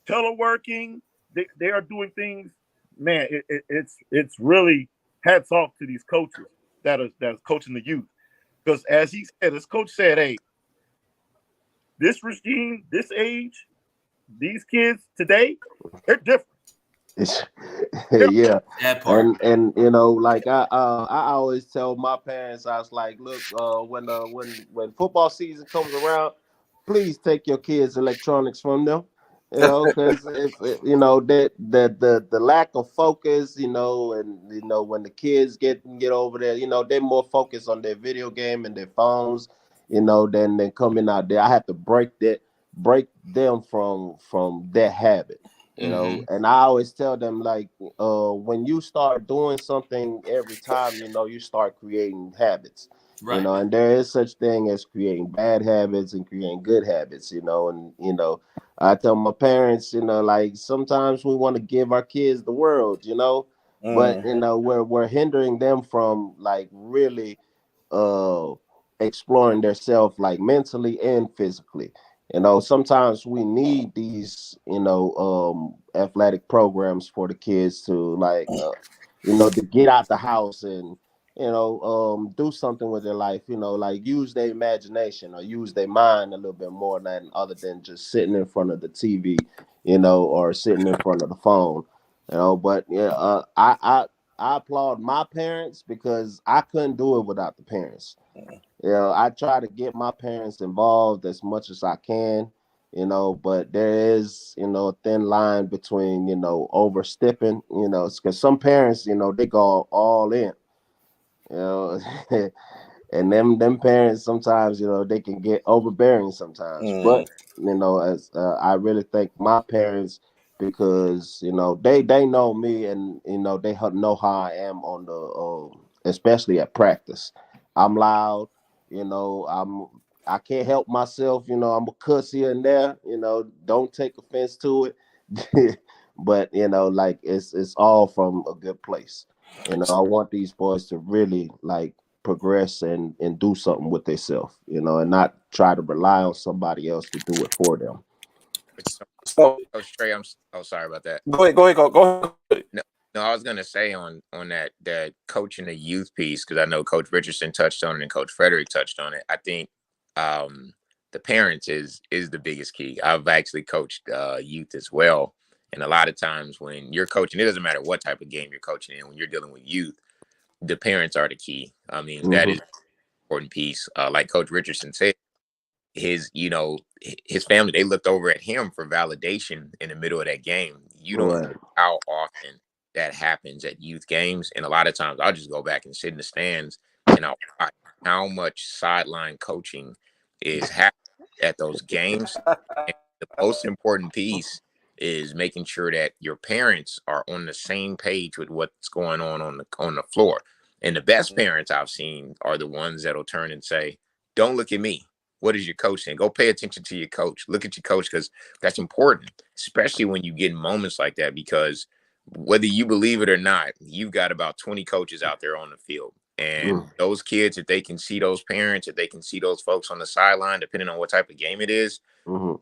teleworking. They are doing things. Man, it's really hats off to these coaches that's coaching the youth. Because as he said, this coach said, "Hey, this regime, this age, these kids today, they're different. It's, They're yeah, That part. and like I always tell my parents, I was like, look, when football season comes around, please take your kids' electronics from them. Because if the lack of focus, and when the kids get over there, they're more focused on their video game and their phones, than coming out there. I have to break them from that habit. And I always tell them, like, when you start doing something every time, you start creating habits. Right. And there is such thing as creating bad habits and creating good habits. And I tell my parents, like, sometimes we want to give our kids the world, but we're hindering them from, like, really uh exploring themselves, like, mentally and physically. Sometimes we need these, athletic programs for the kids to, like, to get out the house and, do something with their life, like use their imagination or use their mind a little bit more than other than just sitting in front of the TV, or sitting in front of the phone, but yeah, I applaud my parents because I couldn't do it without the parents. I try to get my parents involved as much as I can, but there is, a thin line between, overstepping, because some parents, they go all in, you know. And them parents sometimes, they can get overbearing sometimes. But as I really thank my parents because they know me, and they know how I am on the especially at practice. I'm loud, I can't help myself. I'm a cuss here and there. Don't take offense to it. But like, it's all from a good place. I want these boys to really, like, progress and do something with themselves, and not try to rely on somebody else to do it for them. So Coach Trey, oh, sorry about that. go ahead. No, no, I was gonna say on that coaching the youth piece, because I know Coach Richardson touched on it and Coach Frederick touched on it. I think the parents is the biggest key. I've actually coached youth as well, and a lot of times when you're coaching, it doesn't matter what type of game you're coaching in. When you're dealing with youth, the parents are the key. I mean, that Hmm. is an important piece. Like Coach Richardson said, his family, they looked over at him for validation in the middle of that game. You don't know Right. how often that happens at youth games, and a lot of times I'll just go back and sit in the stands and I'll watch how much sideline coaching is happening at those games. And the most important piece is making sure that your parents are on the same page with what's going on the floor. And the best parents I've seen are the ones that'll turn and say, "Don't look at me. What is your coach saying? Go pay attention to your coach. Look at your coach, because that's important, especially when you get in moments like that. Because whether you believe it or not, you've got about 20 coaches out there on the field. And those kids, if they can see those parents, if they can see those folks on the sideline, depending on what type of game it is, Mm-hmm.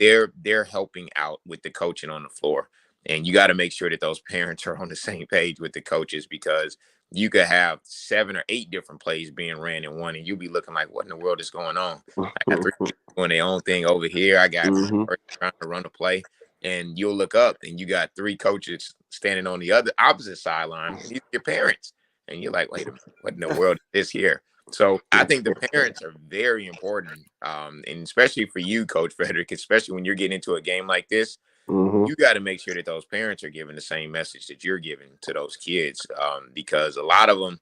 they're helping out with the coaching on the floor. And you got to make sure that those parents are on the same page with the coaches, because you could have 7 or 8 different plays being ran in one, and you'll be looking like, what in the world is going on? I got 3 kids doing their own thing over here. I got one Mm-hmm. person trying to run a play, and you'll look up and you got 3 coaches standing on the other opposite sideline, and these are your parents. And you're like, wait a minute, what in the world is this here? So I think the parents are very important, and especially for you, Coach Frederick, especially when you're getting into a game like this, Mm-hmm. you got to make sure that those parents are giving the same message that you're giving to those kids, because a lot of them,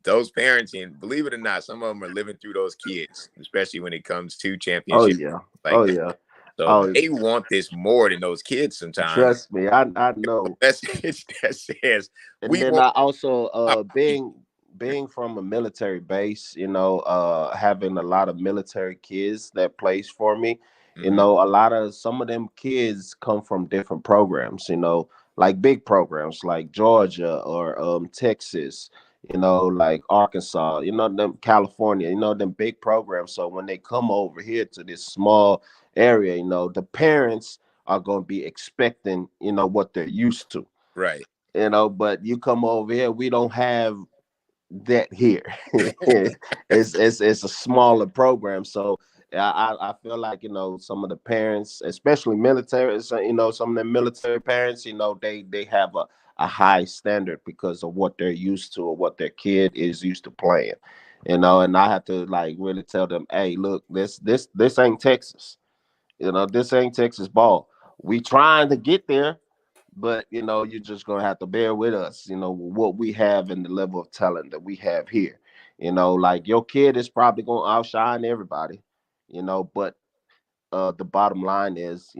those parents, and believe it or not, some of them are living through those kids, especially when it comes to Oh championship yeah. like Oh that. yeah. So Oh, they want this more than those kids sometimes. trust me, I know. Message that says And we then want I also our being from a military base, having a lot of military kids that plays for me, Mhm. a lot of some of them kids come from different programs, like big programs like Georgia or Texas, like Arkansas, them California, them big programs. So when they come over here to this small area, the parents are going to be expecting, what they're used to, Right. but you come over here, we don't have that here. It's a smaller program. So I feel like, some of the parents, especially military, some of the military parents, they have a high standard because of what they're used to or what their kid is used to playing. And I have to like really tell them, hey, look, this ain't Texas. This ain't Texas ball. We trying to get there, but you're just gonna have to bear with us, what we have and the level of talent that we have here. Like your kid is probably gonna outshine everybody, but the bottom line is,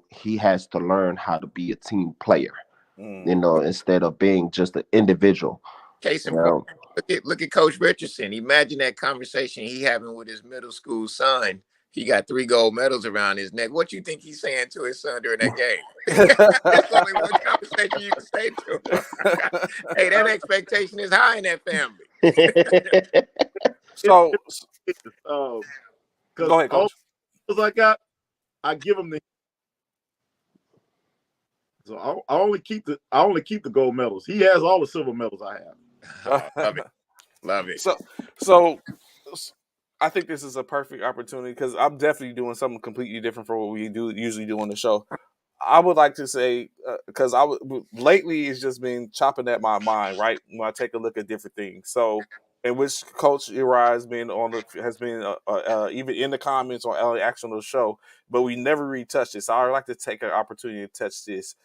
he has to learn how to be a team player, instead of being just an individual. Case You in point, know, look at Coach Richardson. Imagine that conversation he having with his middle school son. He got 3 gold medals around his neck. What you think he's saying to his son during that game? There's only one conversation you can say to him. Hey, that expectation is high in that family. It, So it, go because ahead, all Coach. I got, I give them the. So I only keep the gold medals. He has all the silver medals I have. Oh, love it. Love it. So I think this is a perfect opportunity because I'm definitely doing something completely different from what we usually do on the show. I would like to say because lately it's just been chopping at my mind, right? When I take a look at different things. So, in which Coach Uri has been even in the comments on LA Action on the show, but we never really touched it. So I would like to take an opportunity to touch this.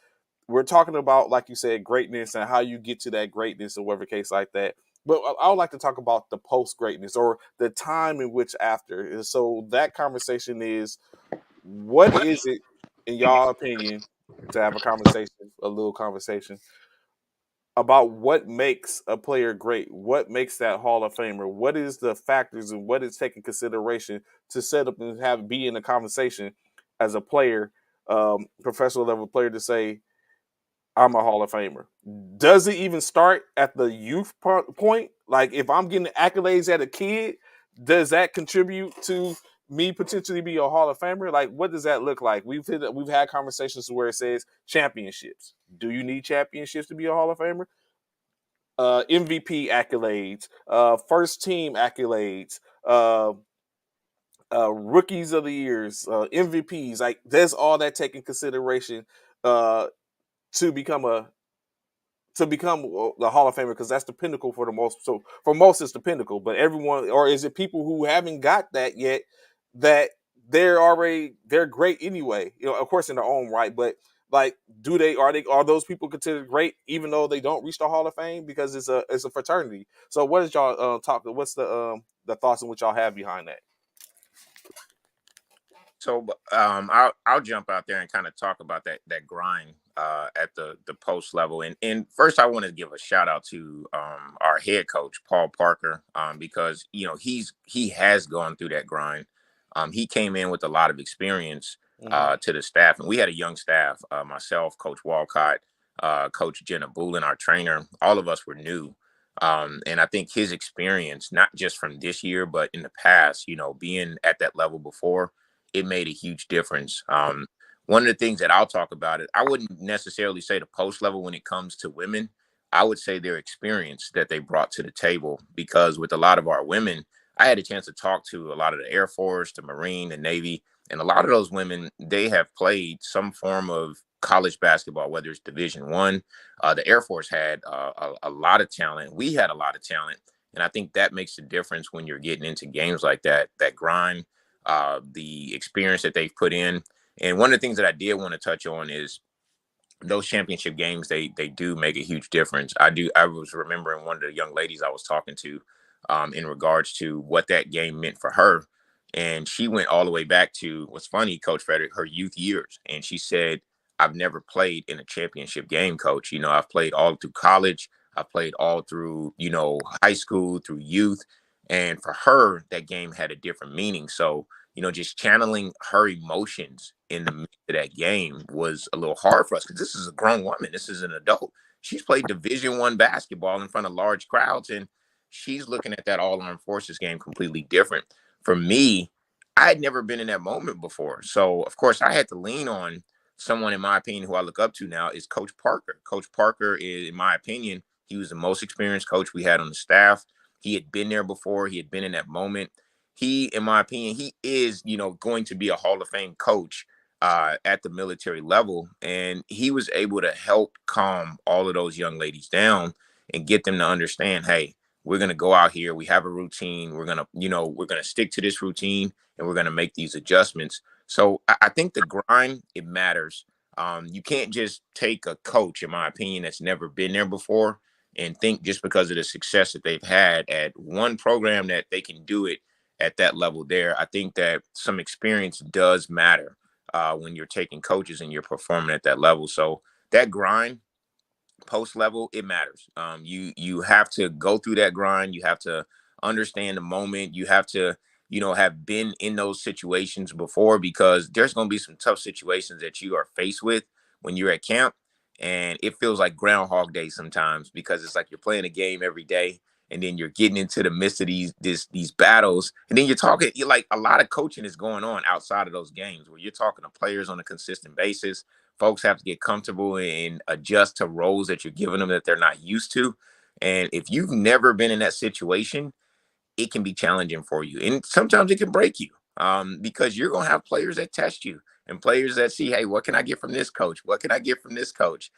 We're talking about, like you said, greatness and how you get to that greatness or whatever case like that. But I would like to talk about the post greatness or the time in which after. And so that conversation is, what is it, in y'all opinion, to have a little conversation about what makes a player great? What makes that Hall of Famer? What is the factors and what is taken consideration to set up and be in a conversation as a player, professional level player, to say, I'm a Hall of Famer? Does it even start at the youth point? Like, if I'm getting accolades at a kid, does that contribute to me potentially be a Hall of Famer? Like, what does that look like? We've had conversations where it says championships. Do you need championships to be a Hall of Famer? MVP accolades, first team accolades, rookies of the years, MVPs. Like, there's all that taken consideration to become the Hall of Famer, because that's the pinnacle for the most. So for most, it's the pinnacle. But everyone, or is it people who haven't got that yet, that they're great anyway? Of course, in their own right. But like, are those people considered great even though they don't reach the Hall of Fame, because it's a fraternity? So what is y'all talk? What's the thoughts and what y'all have behind that? So I'll jump out there and kind of talk about that grind at the post level. And first, I want to give a shout out to our head coach Paul Parker, because he has gone through that grind. He came in with a lot of experience to the staff, and we had a young staff. Myself, Coach Walcott, Coach Jenna Boolin, our trainer. All of us were new. And I think his experience, not just from this year, but in the past, being at that level before, it made a huge difference. One of the things that I'll talk about it, I wouldn't necessarily say the post level when it comes to women. I would say their experience that they brought to the table, because with a lot of our women, I had a chance to talk to a lot of the Air Force, the Marine, the Navy, and a lot of those women, they have played some form of college basketball, whether it's Division I. The Air Force had a lot of talent. We had a lot of talent. And I think that makes a difference when you're getting into games like that grind, the experience that they've put in. And one of the things that I did want to touch on is those championship games. They do make a huge difference. I was remembering one of the young ladies I was talking to in regards to what that game meant for her. And she went all the way back to, what's funny, Coach Frederick, her youth years. And she said, I've never played in a championship game, Coach. I've played all through college. I've played all through, high school, through youth. And for her, that game had a different meaning. So, just channeling her emotions in the midst of that game was a little hard for us because this is a grown woman. This is an adult. She's played Division I basketball in front of large crowds, and she's looking at that all armed forces game completely different. For me, I had never been in that moment before. So, of course, I had to lean on someone, in my opinion, who I look up to now is Coach Parker. Coach Parker is, in my opinion, he was the most experienced coach we had on the staff. He had been there before. He had been in that moment. He, in my opinion, he is, going to be a Hall of Fame coach at the military level. And he was able to help calm all of those young ladies down and get them to understand, hey, we're going to go out here. We have a routine. We're going to, we're going to stick to this routine and we're going to make these adjustments. So I think the grind, it matters. You can't just take a coach, in my opinion, that's never been there before and think just because of the success that they've had at one program that they can do it at that level there. I think that some experience does matter when you're taking coaches and you're performing at that level. So that grind, post level, it matters. You have to go through that grind. You have to understand the moment. You have to, have been in those situations before, because there's going to be some tough situations that you are faced with when you're at camp. And it feels like Groundhog Day sometimes, because it's like you're playing a game every day, and then you're getting into the midst of these battles, and then you're like, a lot of coaching is going on outside of those games where you're talking to players on a consistent basis. Folks have to get comfortable and adjust to roles that you're giving them that they're not used to. And if you've never been in that situation, it can be challenging for you. And sometimes it can break you because you're going to have players that test you and players that see, hey, what can I get from this coach? What can I get from this coach?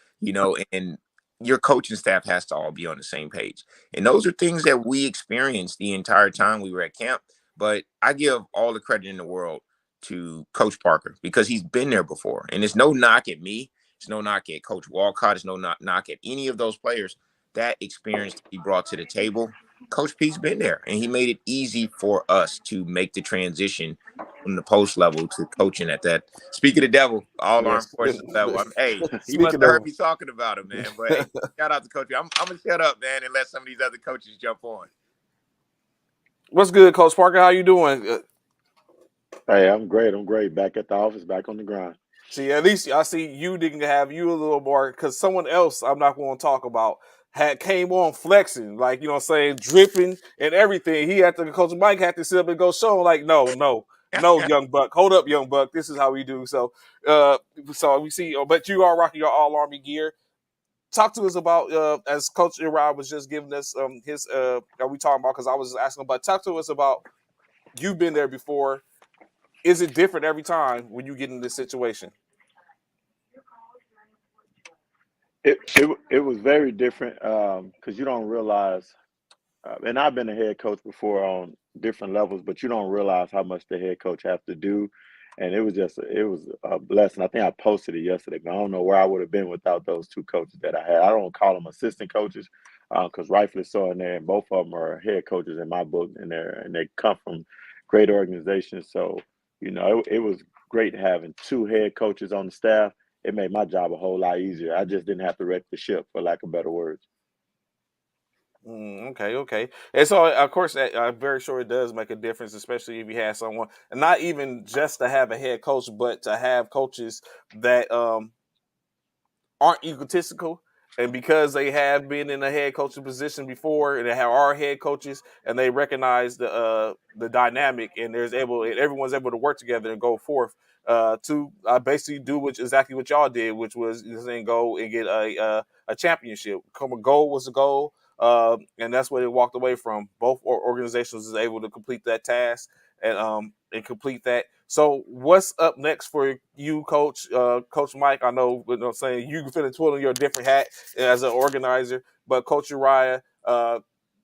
And your coaching staff has to all be on the same page. And those are things that we experienced the entire time we were at camp. But I give all the credit in the world to Coach Parker because he's been there before. And it's no knock at me. It's no knock at Coach Walcott. It's no knock at any of those players. That experience that he brought to the table, Coach P's been there, and he made it easy for us to make the transition from the post level to coaching at that. Speak of the devil, all armed Yes. forces level. Hey, he must Speaking have heard of, me talking about him, man. But hey, shout out to Coach P. I'm gonna shut up, man, and let some of these other coaches jump on. what's good, Coach Parker? How you doing? Hey, I'm great. I'm great. Back at the office, back on the grind. See, at least I see you didn't have you a little more, because someone else I'm not going to talk about came on flexing, like, you know what I'm saying, dripping and everything. Coach Mike had to sit up and go show him, like, no, young buck, hold up, young buck. This is how we do. So we see, but you are rocking your all Army gear. Talk to us about as Coach Uriah was just giving us his are we talking about, because I was asking, but talk to us about, you've been there before. Is it different every time when you get in this situation? It was very different because you don't realize, and I've been a head coach before on different levels, but you don't realize how much the head coach have to do. And it was a blessing. I think I posted it yesterday, but I don't know where I would have been without those two coaches that I had. I don't call them assistant coaches because rightfully so, in there, and both of them are head coaches in my book, and they come from great organizations. So it was great having two head coaches on the staff. It made my job a whole lot easier. I just didn't have to wreck the ship, for lack of better words. Okay. And so, of course, I'm very sure it does make a difference, especially if you have someone, and not even just to have a head coach, but to have coaches that aren't egotistical. And because they have been in a head coaching position before, and they have our head coaches, and they recognize the dynamic, and everyone's able to work together and go forth to basically do exactly what y'all did, which was then go and get a championship. A goal was a goal, and that's what it walked away from. Both organizations was able to complete that task and complete that. So what's up next for you, Coach Mike? I know, you know what I'm saying, you can fit into your different hat as an organizer, but Coach Uriah,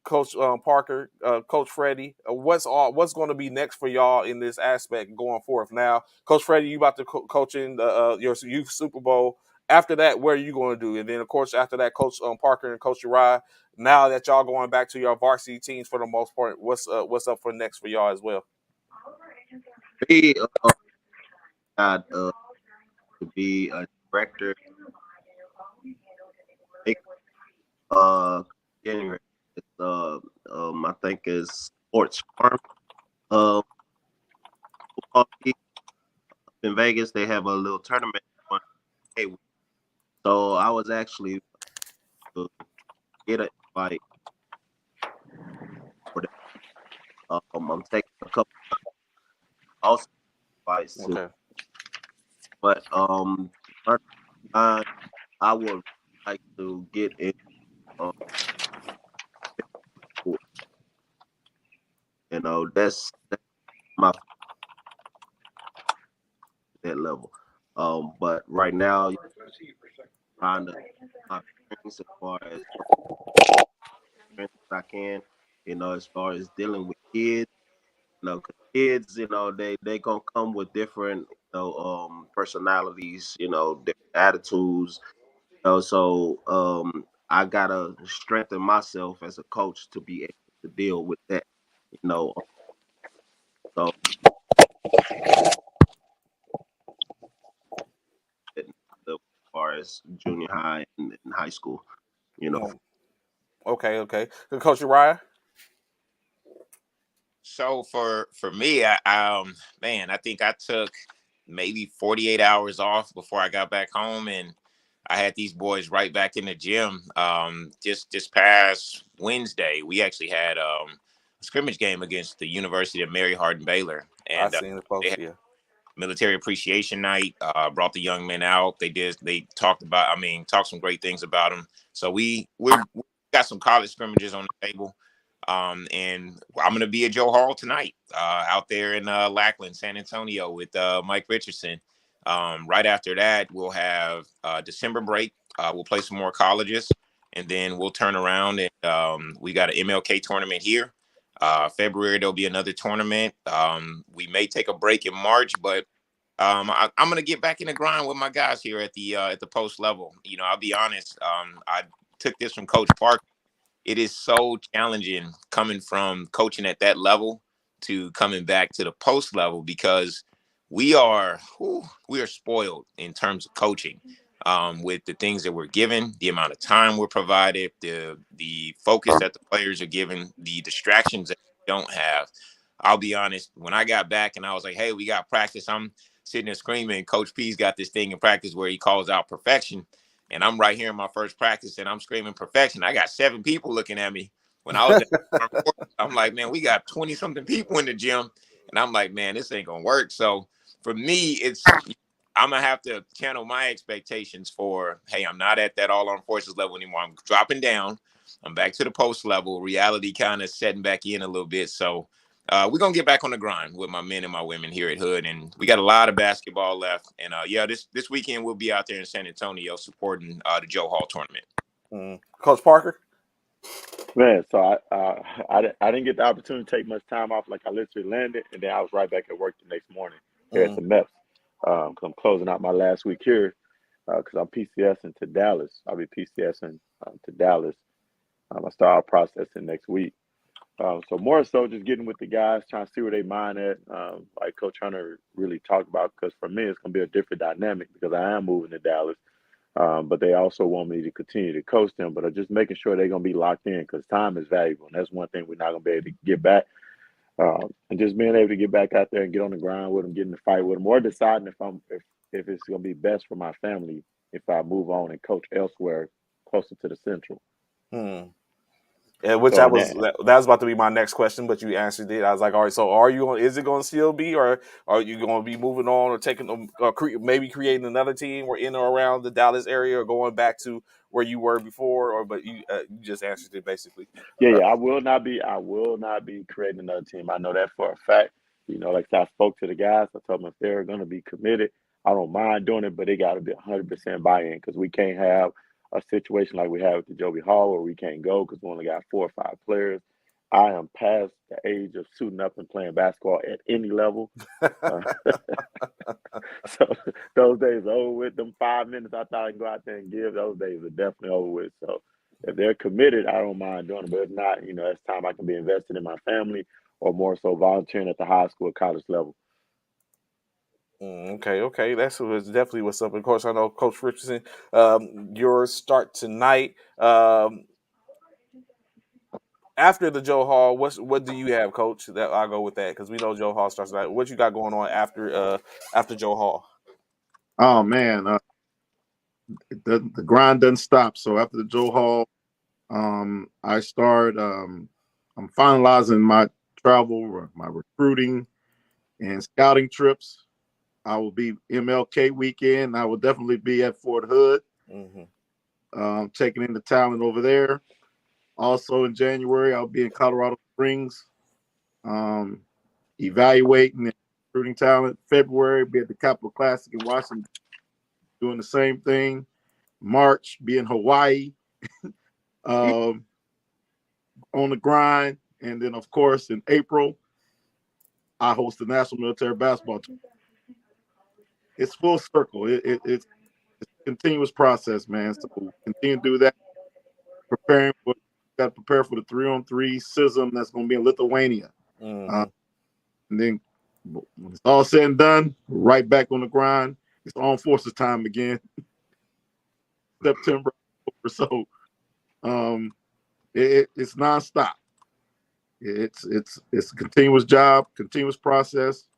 Coach Parker, Coach Freddie, what's going to be next for y'all in this aspect going forth? Now, Coach Freddie, you about to coach in your youth Super Bowl. After that, what are you going to do? And then, of course, after that, Coach Parker and Coach Uriah, now that y'all going back to your varsity teams for the most part, what's up for next for y'all as well? Me, got to be a director. Make January. It's I think it's Sports Farm. Uh, football league in Vegas. They have a little tournament on. Hey, so I was actually to get an invite for that. I'm taking a couple also invites to, Okay. but I would like to get in. Um, that's my that level. But right now, trying to my things as far as I can, as far as dealing with kids, 'cause kids, they gonna come with different, personalities, different attitudes, so I gotta strengthen myself as a coach to be able to deal with that, you know. So as far as junior high and high school, you know. Mm. Okay. Coach Uriah? So for me, man, I think I took maybe 48 hours off before I got back home, and I had these boys right back in the gym. Just this past Wednesday, we actually had a scrimmage game against the University of Mary Hardin Baylor, I and seen the they post had here. military appreciation night. Brought the young men out. They talked about. I mean, talked some great things about them. So we got some college scrimmages on the table. And I'm gonna be at Joe Hall tonight, out there in Lackland, San Antonio, with Mike Richardson. Right after that, we'll have December break. We'll play some more colleges, and then we'll turn around and we got an MLK tournament here. February there'll be another tournament. We may take a break in March, but I'm gonna get back in the grind with my guys here at the post level. I'll be honest. I took this from Coach Park. It is so challenging coming from coaching at that level to coming back to the post level because we are spoiled in terms of coaching, with the things that we're given, the amount of time we're provided, the focus that the players are given, the distractions that we don't have. I'll be honest, when I got back and I was like, hey, we got practice, I'm sitting there screaming. Coach P's got this thing in practice where he calls out perfection. And I'm right here in my first practice and I'm screaming perfection. I got 7 people looking at me. When I was at I'm like, man, we got 20 something people in the gym. And I'm like, man, this ain't gonna work. So for me, I'm gonna have to channel my expectations for, hey, I'm not at that all armed forces level anymore. I'm dropping down. I'm back to the post level. Reality kind of setting back in a little bit. So we're gonna get back on the grind with my men and my women here at Hood, and we got a lot of basketball left. And yeah, this weekend we'll be out there in San Antonio supporting the Joe Hall tournament. Coach Parker? Man, so I didn't get the opportunity to take much time off. Like I literally landed, and then I was right back at work the next morning here at the Mets. Because I'm closing out my last week here. Because I'm PCSing to Dallas. I'll be PCSing to Dallas. I start out processing next week. So more so just getting with the guys, trying to see where they mind at. Like Coach Hunter really talked about, because for me it's gonna be a different dynamic because I am moving to Dallas. But they also want me to continue to coach them, but just making sure they're gonna be locked in because time is valuable, and that's one thing we're not gonna be able to get back. And just being able to get back out there and get on the ground with them, get in the fight with them, or deciding if it's gonna be best for my family if I move on and coach elsewhere closer to the central. Hmm. Yeah, which So that and was that, about to be my next question, but you answered it. I was like, all right, so is it going to still be, or are you going to be moving on or taking, maybe creating another team or in or around the Dallas area, or going back to where you were before, or but you just answered it basically. yeah, I will not be creating another team. I know that for a fact. Like I spoke to the guys, I told them if they're gonna be committed, I don't mind doing it, but they gotta be 100% buy-in because we can't have a situation like we have with the Joby Hall where we can't go because we only got 4 or 5 players. I am past the age of suiting up and playing basketball at any level. Uh, so those days are over with. Them 5 minutes I thought I could go out there and give, those days are definitely over with. So if they're committed, I don't mind doing it. But if not, it's time I can be invested in my family or more so volunteering at the high school, college level. Okay. That's definitely what's up. Of course, I know Coach Richardson. Your start tonight. After the Joe Hall, what do you have, Coach? That I'll go with that because we know Joe Hall starts tonight. What you got going on after Joe Hall? Oh man, the grind doesn't stop. So after the Joe Hall, I start. I'm finalizing my travel, my recruiting, and scouting trips. I will be MLK weekend. I will definitely be at Fort Hood, taking in the talent over there. Also in January, I'll be in Colorado Springs, um, evaluating and recruiting talent. February, be at the Capital Classic in Washington, doing the same thing. March, be in Hawaii, um, on the grind. And then, of course, in April, I host the National Military Basketball Tournament. It's full circle. It's a continuous process, man. So continue to do that. Preparing for got to prepare for the 3-on-3 SISM that's going to be in Lithuania. And then when it's all said and done, right back on the grind. It's Armed Forces time again. September, October. So it's nonstop. It's a continuous job, continuous process.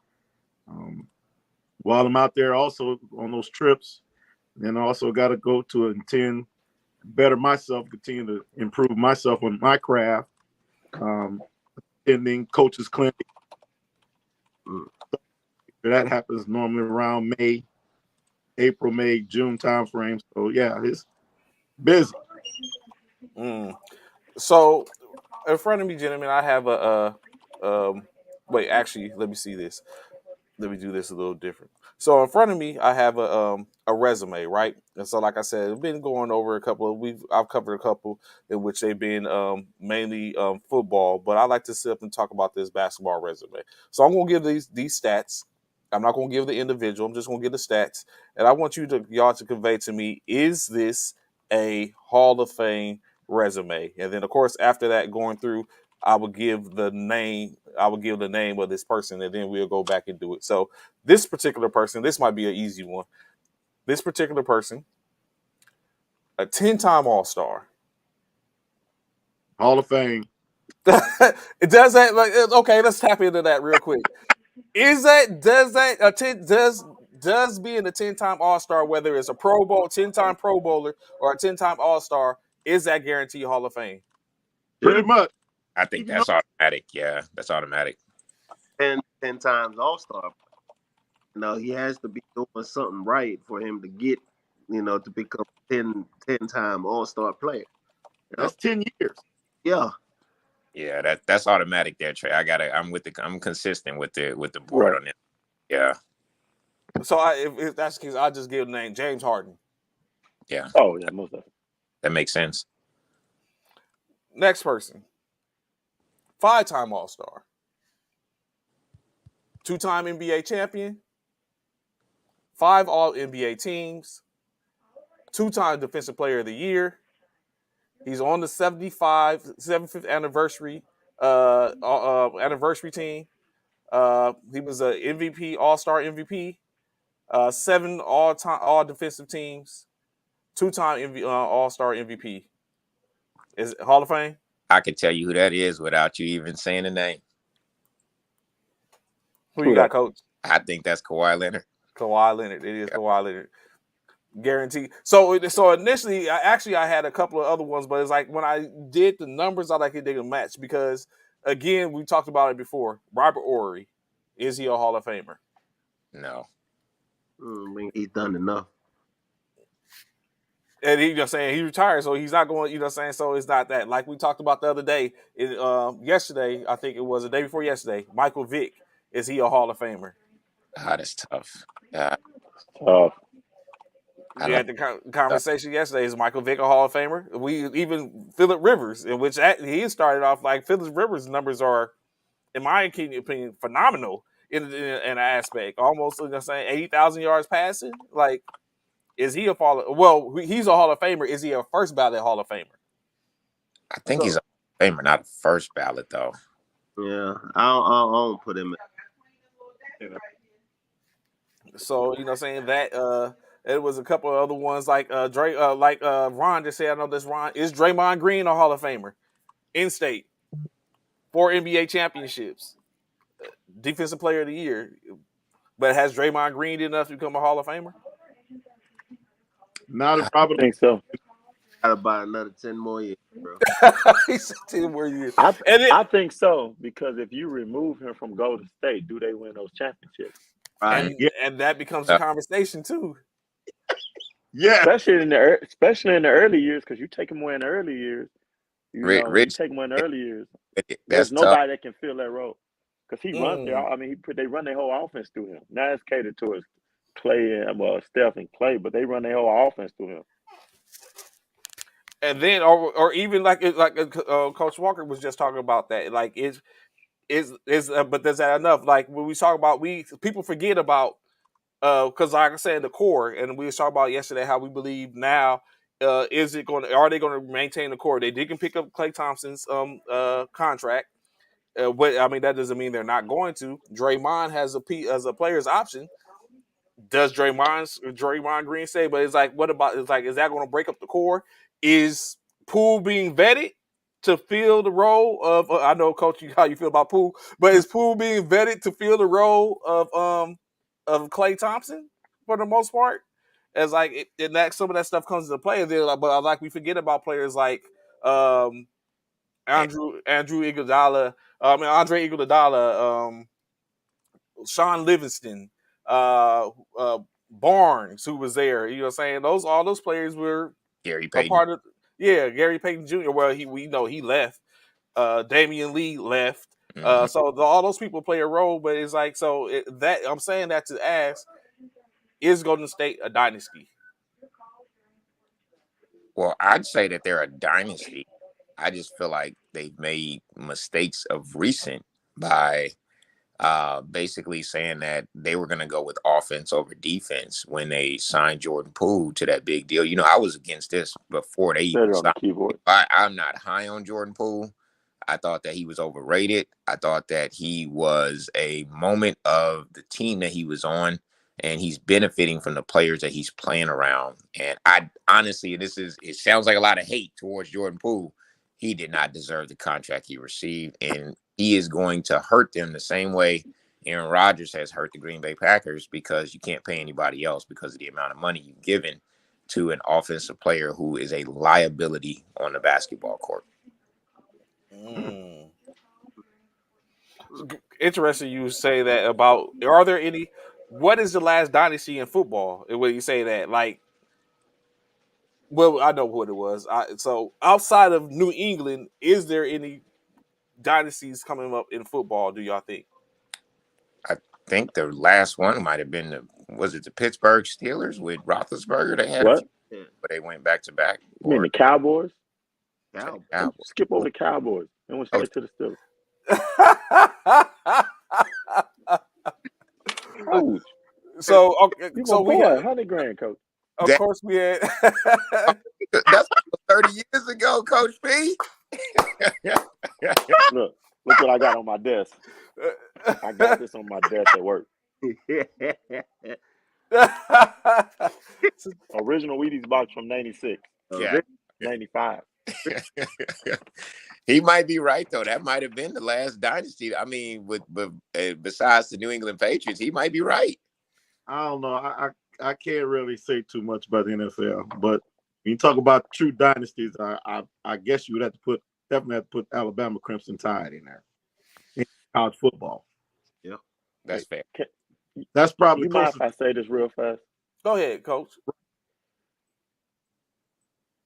While I'm out there, also on those trips, then I also got to go to attend, better myself, continue to improve myself on my craft. Attending coaches clinic. That happens normally around April, May, June time frame. So yeah, it's busy. So in front of me, gentlemen, I have wait, actually, let me see this. Let me do this a little different. So in front of me, I have a resume, right? And so, like I said, I've been going over a couple of I've covered a couple in which they've been mainly football, but I like to sit up and talk about this basketball resume. So I'm gonna give these stats. I'm not gonna give the individual. I'm just gonna give the stats, and I want y'all to convey to me: is this a Hall of Fame resume? And then, of course, after that, going through, I will give the name. I will give the name of this person, and then we'll go back and do it. So this particular person, this might be an easy one. This particular person, a 10-time All-Star. Hall of Fame. It does that like okay, let's tap into that real quick. Does being a 10-time All-Star, whether it's a Pro Bowl, 10-time Pro Bowler, or a 10-time All-Star, is that guaranteed Hall of Fame? Pretty much. I think that's automatic. Yeah, that's automatic. 10 times All Star. He has to be doing something right for him to get, to become 10-time All Star player. That's 10 years. Yeah. Yeah, that's automatic there, Trey. I'm consistent with the board on it. Yeah. So if that's the case, I'll just give the name James Harden. Yeah. Oh yeah, most definitely. That makes sense. Next person, 5-time All-Star, 2-time NBA champion, 5 All-NBA teams, 2-time Defensive Player of the Year. He's on the 75th anniversary anniversary team. He was a MVP, All-Star MVP, 7 all defensive teams, 2-time All-Star MVP. Is it Hall of Fame? I can tell you who that is without you even saying the name. Who you got, Coach? I think that's Kawhi Leonard. Kawhi Leonard. It is Kawhi Leonard. Guaranteed. So initially, I had a couple of other ones, but it's like when I did the numbers, I like it didn't match because, again, we talked about it before. Robert Horry, is he a Hall of Famer? No. He's done enough. And he just saying he retired, so he's not going. Saying so it's not that. Like we talked about the other day, yesterday, I think it was the day before yesterday. Michael Vick, is he a Hall of Famer? That's tough. Yeah. Tough. We had the conversation yesterday. Is Michael Vick a Hall of Famer? We even Phillip Rivers, in which he started off like Phillip Rivers' numbers are, in my opinion, phenomenal in an aspect. Almost saying 80,000 yards passing. Like, is he he's a Hall of Famer. Is he a first ballot Hall of Famer? I think he's a Hall of Famer, not a first ballot though. Yeah, I don't put him in. So you know, what I'm saying that it was a couple of other ones like Ron just said. I know this Ron is Draymond Green a Hall of Famer in state, 4 NBA championships, Defensive Player of the Year. But has Draymond Green did enough to become a Hall of Famer? Not I probably. think so. Got about another 10 more years, bro. He said 10 more years. I And it, I think so because if you remove him from Golden State, do they win those championships? Right. and Yeah. and that becomes a conversation too. Yeah. Especially in the early years, because you take him away in the early years, you Rich, take him away in the early years. that's There's tough. nobody that can fill that role because he runs there. Mm. I mean, they run their whole offense through him. Now it's catered towards Clay and Steph and Clay, but they run their whole offense through him. And then, or even like Coach Walker was just talking about that. Like, but is that enough? Like when we talk about, people forget about because like I said, the core, and we was talking about yesterday how we believe now. Are they going to maintain the core? They didn't pick up Klay Thompson's contract. But I mean, that doesn't mean they're not going to. Draymond has as a player's option. Does Draymond Green say? But it's like, what about? It's like, is that going to break up the core? Is Poole being vetted to fill the role of? I know, Coach, how you feel about Poole, but is Poole being vetted to fill the role of Klay Thompson for the most part? As like, and that some of that stuff comes into play. And then, but like we forget about players like Andrew Iguodala, Andre Iguodala, Sean Livingston, uh, Barnes, who was there. You know what I'm saying? All those players were Gary a Payton. part of. Yeah, Gary Payton Jr. Well, we know he left. Damian Lee left. Mhm. So all those people play a role, but it's like that. I'm saying that to ask: is Golden State a dynasty? Well, I'd say that they're a dynasty. I just feel like they've made mistakes of recent by basically saying that they were going to go with offense over defense when they signed Jordan Poole to that big deal. You know, I was against this before they Said even it on the signed. keyboard. I'm not high on Jordan Poole. I thought that he was overrated. I thought that he was a moment of the team that he was on, and he's benefiting from the players that he's playing around. And I honestly, it sounds like a lot of hate towards Jordan Poole. He did not deserve the contract he received, and he is going to hurt them the same way Aaron Rodgers has hurt the Green Bay Packers because you can't pay anybody else because of the amount of money you've given to an offensive player who is a liability on the basketball court. Mm. Interesting you say that about. Are there any? What is the last dynasty in football? When you say that, like, well, I know what it was. So outside of New England, is there any dynasties coming up in football? Do y'all think? I think the last one might have been the Pittsburgh Steelers with Roethlisberger? They had a few, What? Yeah. but they went back to back. You mean Or the Cowboys? Cowboys. Cowboys. Skip over the Cowboys and went Oh, straight to the Steelers. Coach, so okay, you my so we had, boy, $100,000, coach. of that, course, we had. that's 30 years ago, Coach P. Look what I got on my desk. I got this on my desk at work. Original Wheaties box from 96, Yeah. 95. He might be right though. That might have been the last dynasty. I mean, besides the New England Patriots, he might be right. I don't know. I can't really say too much about the NFL, but when you talk about true dynasties, I guess you would definitely have to put Alabama Crimson Tide in there in college football. Yep. That's fair. That's probably You mind closest. if I say this real fast? Go ahead, Coach.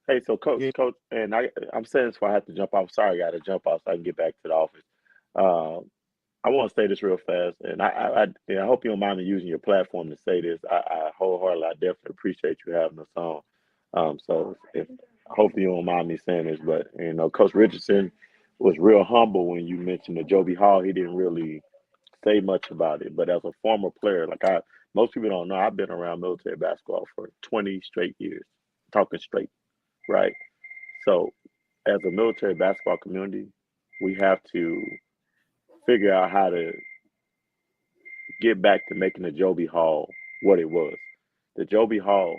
Hey, so coach, Yeah. and I'm saying this before I have to jump off. Sorry, I got to jump off so I can get back to the office. I want to say this real fast, and I hope you don't mind me using your platform to say this. I wholeheartedly, I definitely appreciate you having us on. So if hopefully you don't mind me saying this, but Coach Richardson was real humble when you mentioned the Joby Hall. He didn't really say much about it, but as a former player, most people don't know, I've been around military basketball for 20 straight years, talking straight, right? So as a military basketball community, we have to figure out how to get back to making the Joby Hall what it was. The Joby Hall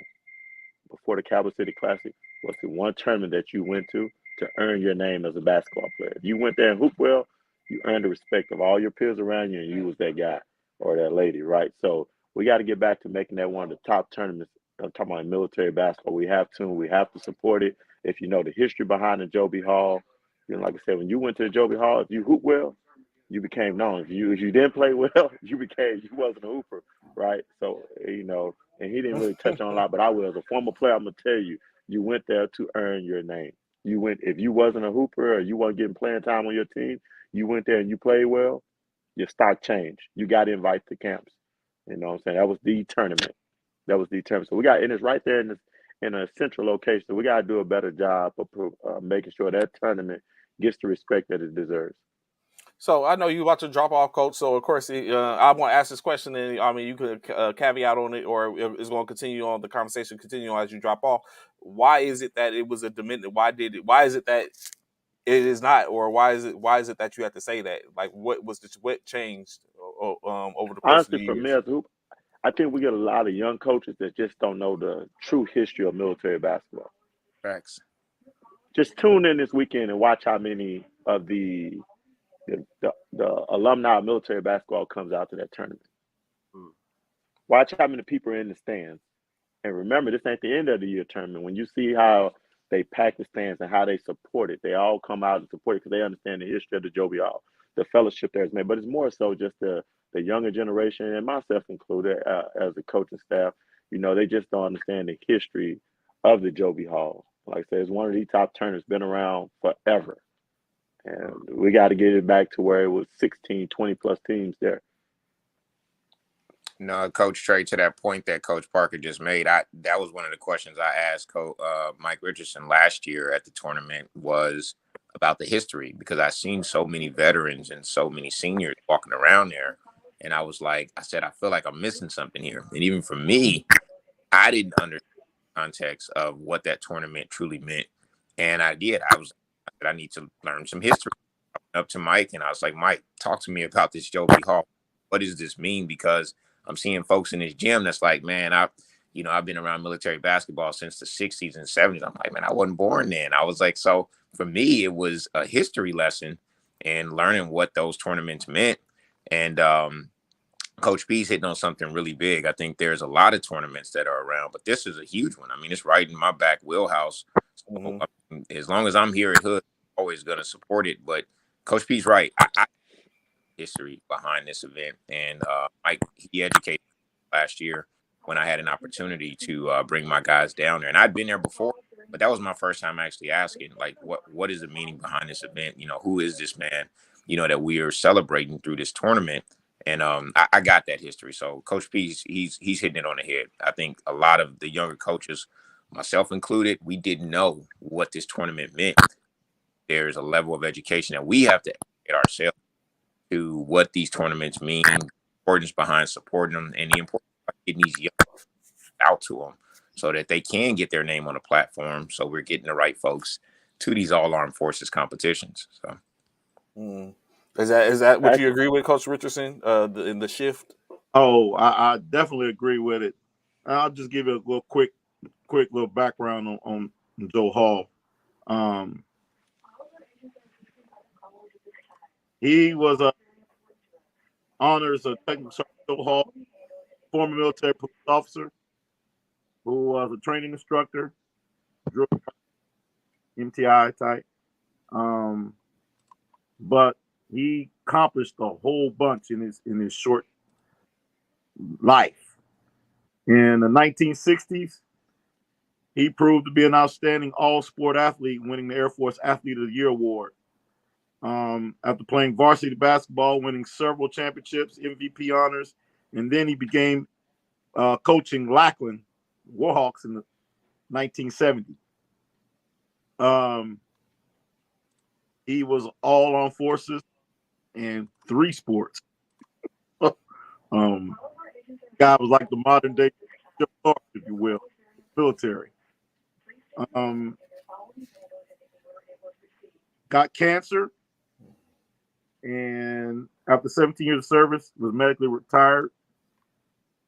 before the Capital City Classic was the one tournament that you went to earn your name as a basketball player. If you went there and hooped well, you earned the respect of all your peers around you, and you was that guy or that lady, right? So we got to get back to making that one of the top tournaments. I'm talking about military basketball. We have to support it. If you know the history behind the Joby Hall, like I said, when you went to the Joby Hall, if you hoop well, you became known. If you didn't play well, you wasn't a hooper, right? So and he didn't really touch on a lot, but I will. As a former player, I'm gonna tell you, you went there to earn your name. You went if you wasn't a hooper or you weren't getting playing time on your team, you went there and you played well, your stock changed. You got invited to camps. You know what I'm saying? That was the tournament. That was the tournament. So and it's right there in a central location. So we got to do a better job of making sure that tournament gets the respect that it deserves. So I know you about to drop off, Coach. So of course, I want to ask this question, and I mean, you could caveat on it, or it's going to continue on the conversation, continue on as you drop off. Why is it that it was a demented? Why is it that it is not, or why is it that you have to say that? Like, what changed over the course of Honestly, the for me years? as a hoop, I think we get a lot of young coaches that just don't know the true history of military basketball. Facts. Just tune in this weekend and watch how many of the alumni of military basketball comes out to that tournament. Watch how many people are in the stands. And remember, this ain't the end of the year tournament. When you see how they pack the stands and how they support it, they all come out and support it because they understand the history of the Joby Hall, the fellowship there is made. But it's more so just the younger generation, and myself included, as a coaching staff. They just don't understand the history of the Joby Hall. Like I said, it's one of the top tournaments, been around forever. And we got to get it back to where it was 16, 20 plus teams there. No, Coach Trey, to that point that Coach Parker just made, that was one of the questions I asked Mike Richardson last year at the tournament, was about the history, because I seen so many veterans and so many seniors walking around there. And I said, I feel like I'm missing something here. And even for me, I didn't understand the context of what that tournament truly meant. And I did. I said, I need to learn some history. I went up to Mike and I was like, Mike, talk to me about this Joby Hall. What does this mean? Because I'm seeing folks in this gym that's like, man, I've been around military basketball since the 60s and 70s. I'm like, man, I wasn't born then. I was like, so for me, it was a history lesson and learning what those tournaments meant. And Coach P's hitting on something really big. I think there's a lot of tournaments that are around, but this is a huge one. I mean, it's right in my back wheelhouse. So, as long as I'm here at Hood, I'm always going to support it. But Coach P's right. I history behind this event, and Mike, he educated last year when I had an opportunity to bring my guys down there, and I'd been there before, but that was my first time actually asking, like, what is the meaning behind this event? Who is this man? That we are celebrating through this tournament, and I got that history. So Coach P, he's hitting it on the head. I think a lot of the younger coaches, myself included, we didn't know what this tournament meant. There's a level of education that we have to educate ourselves to what these tournaments mean, the importance behind supporting them, and the importance of getting these young out to them so that they can get their name on a platform. So we're getting the right folks to these all armed forces competitions. So, is that what you agree with, Coach Richardson? In the shift. Oh, I definitely agree with it. I'll just give you a little quick little background on Joe Hall. He was honors of Technical Sergeant Joe Hall, former military police officer who was a training instructor, MTI type. But he accomplished a whole bunch in his short life. In the 1960s, he proved to be an outstanding all-sport athlete, winning the Air Force Athlete of the Year award. After playing varsity basketball, winning several championships, MVP honors, and then he began coaching Lackland Warhawks in the 1970s. He was all armed forces and 3 sports. Guy was like the modern day, if you will, military. Got cancer, and after 17 years of service, was medically retired.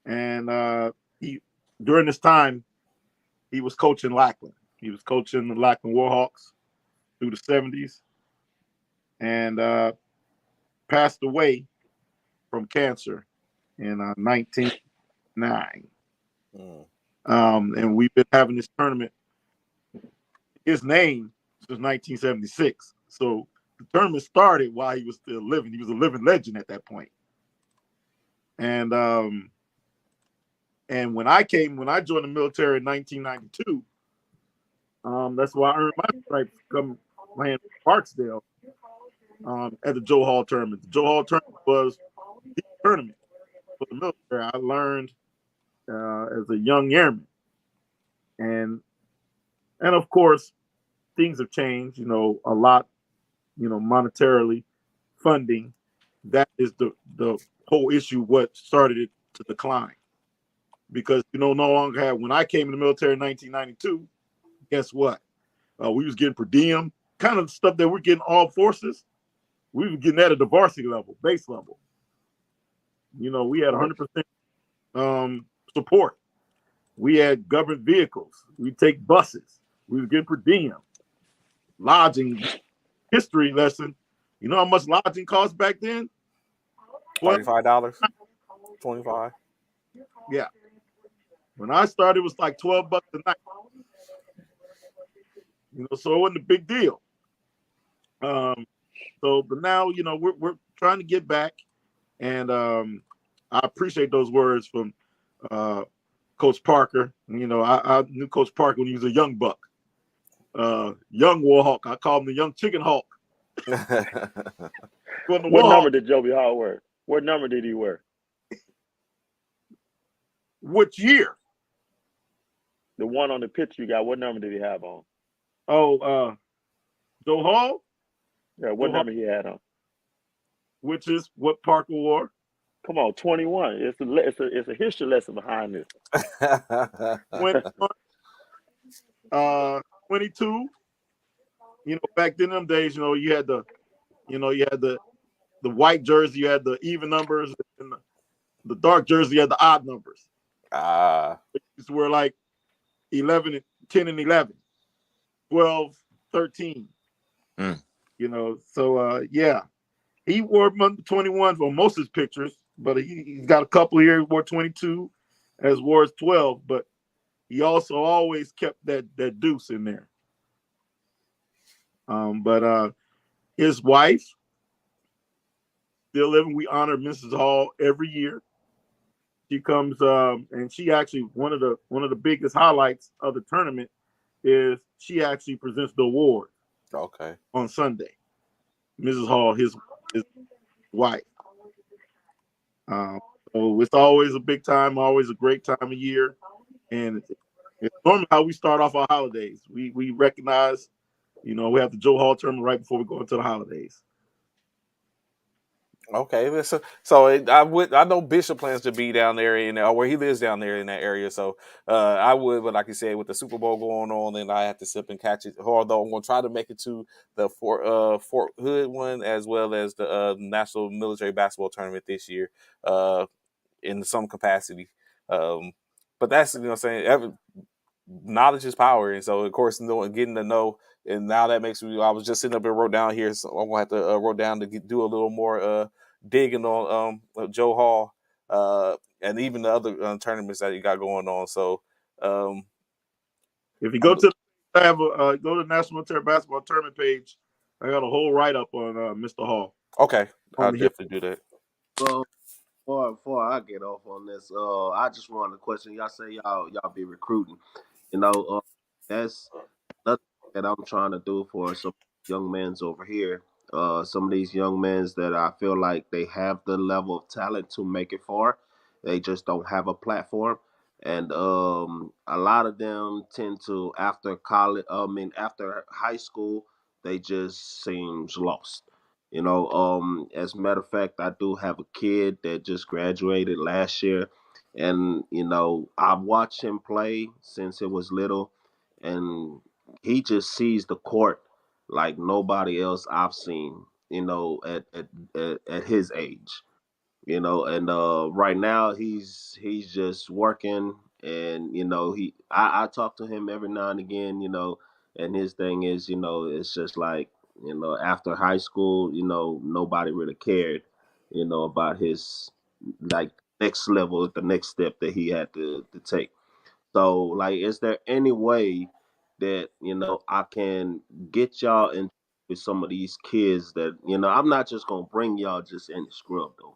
and he during this time he was coaching Lackland. He was coaching the Lackland Warhawks through the '70s, and passed away from cancer in 1909. Mm. And we've been having this tournament. His name since 1976. So the tournament started while he was still living. He was a living legend at that point. And when I joined the military in 1992, that's why I earned my stripes come playing Barksdale at the Joe Hall tournament. The Joe Hall tournament was the tournament for the military. I learned as a young airman, and of course things have changed. A lot. Monetarily, funding. That is the whole issue. What started it to decline because no longer have. When I came in the military in 1992, guess what? We was getting per diem, kind of stuff that we're getting all forces. We were getting that at the varsity level, base level. We had 100% support. We had government vehicles. We take buses. We were getting per diem, lodging. History lesson. You know how much lodging cost back then? $35, 25. Yeah. When I started, it was like $12 a night. So it wasn't a big deal. But now, we're trying to get back, and I appreciate those words from Coach Parker. I knew Coach Parker when he was a young buck, young Warhawk. I call him the young chicken hawk. What number did Joby Hall wear? What number did he wear? Which year? The one on the picture you got. What number did he have on? Oh, Joe Hall? Yeah, what number he had on? Which is what Parker wore. Come on, 21. It's a history lesson behind this. 21, 22. Back then, them days, you had the white jersey, you had the even numbers, and the dark jersey, you had the odd numbers. These were like 11, 10, and 11, 12, 13. So yeah, he wore number 21 for most of his pictures, but he's got a couple here. He wore 22 as wore 12, but he also always kept that deuce in there. But his wife still living. We honor Mrs. Hall every year. She comes, and she actually one of the biggest highlights of the tournament is she actually presents the award. Okay. On Sunday, Mrs. Hall, his wife. So it's always a big time, always a great time of year, and it's normally how we start off our holidays. We recognize, we have the Joe Hall tournament right before we go into the holidays. Okay, so I know Bishop plans to be down there or where he lives down there in that area. So I would, but like you said, with the Super Bowl going on, then I have to sip and catch it. Although I'm gonna try to make it to the Fort Hood one as well as the National Military Basketball Tournament this year, in some capacity. But that's what I'm saying. Knowledge is power, and so of course getting to know. And now that makes me. I was just sitting up and wrote down here, so I'm gonna have to wrote down to do a little more digging on Joe Hall and even the other tournaments that you got going on. So if you go to go to the National Military Basketball Tournament page, I got a whole write up on Mr. Hall. Okay, I'll definitely do that. So before I get off on this, I just wanted to question. Y'all say y'all be recruiting. That's nothing that I'm trying to do for some young men's over here. Some of these young men's that I feel like they have the level of talent to make it far. They just don't have a platform. And a lot of them tend to, after college, after high school, they just seems lost. As a matter of fact, I do have a kid that just graduated last year, and I've watched him play since he was little, and he just sees the court like nobody else I've seen. At his age, And right now he's just working, and I talk to him every now and again, and his thing is, it's just like, after high school, nobody really cared, about his, like, next level, the next step that he had to take. So, like, is there any way that, I can get y'all in with some of these kids that, I'm not just gonna bring y'all just in the scrub though.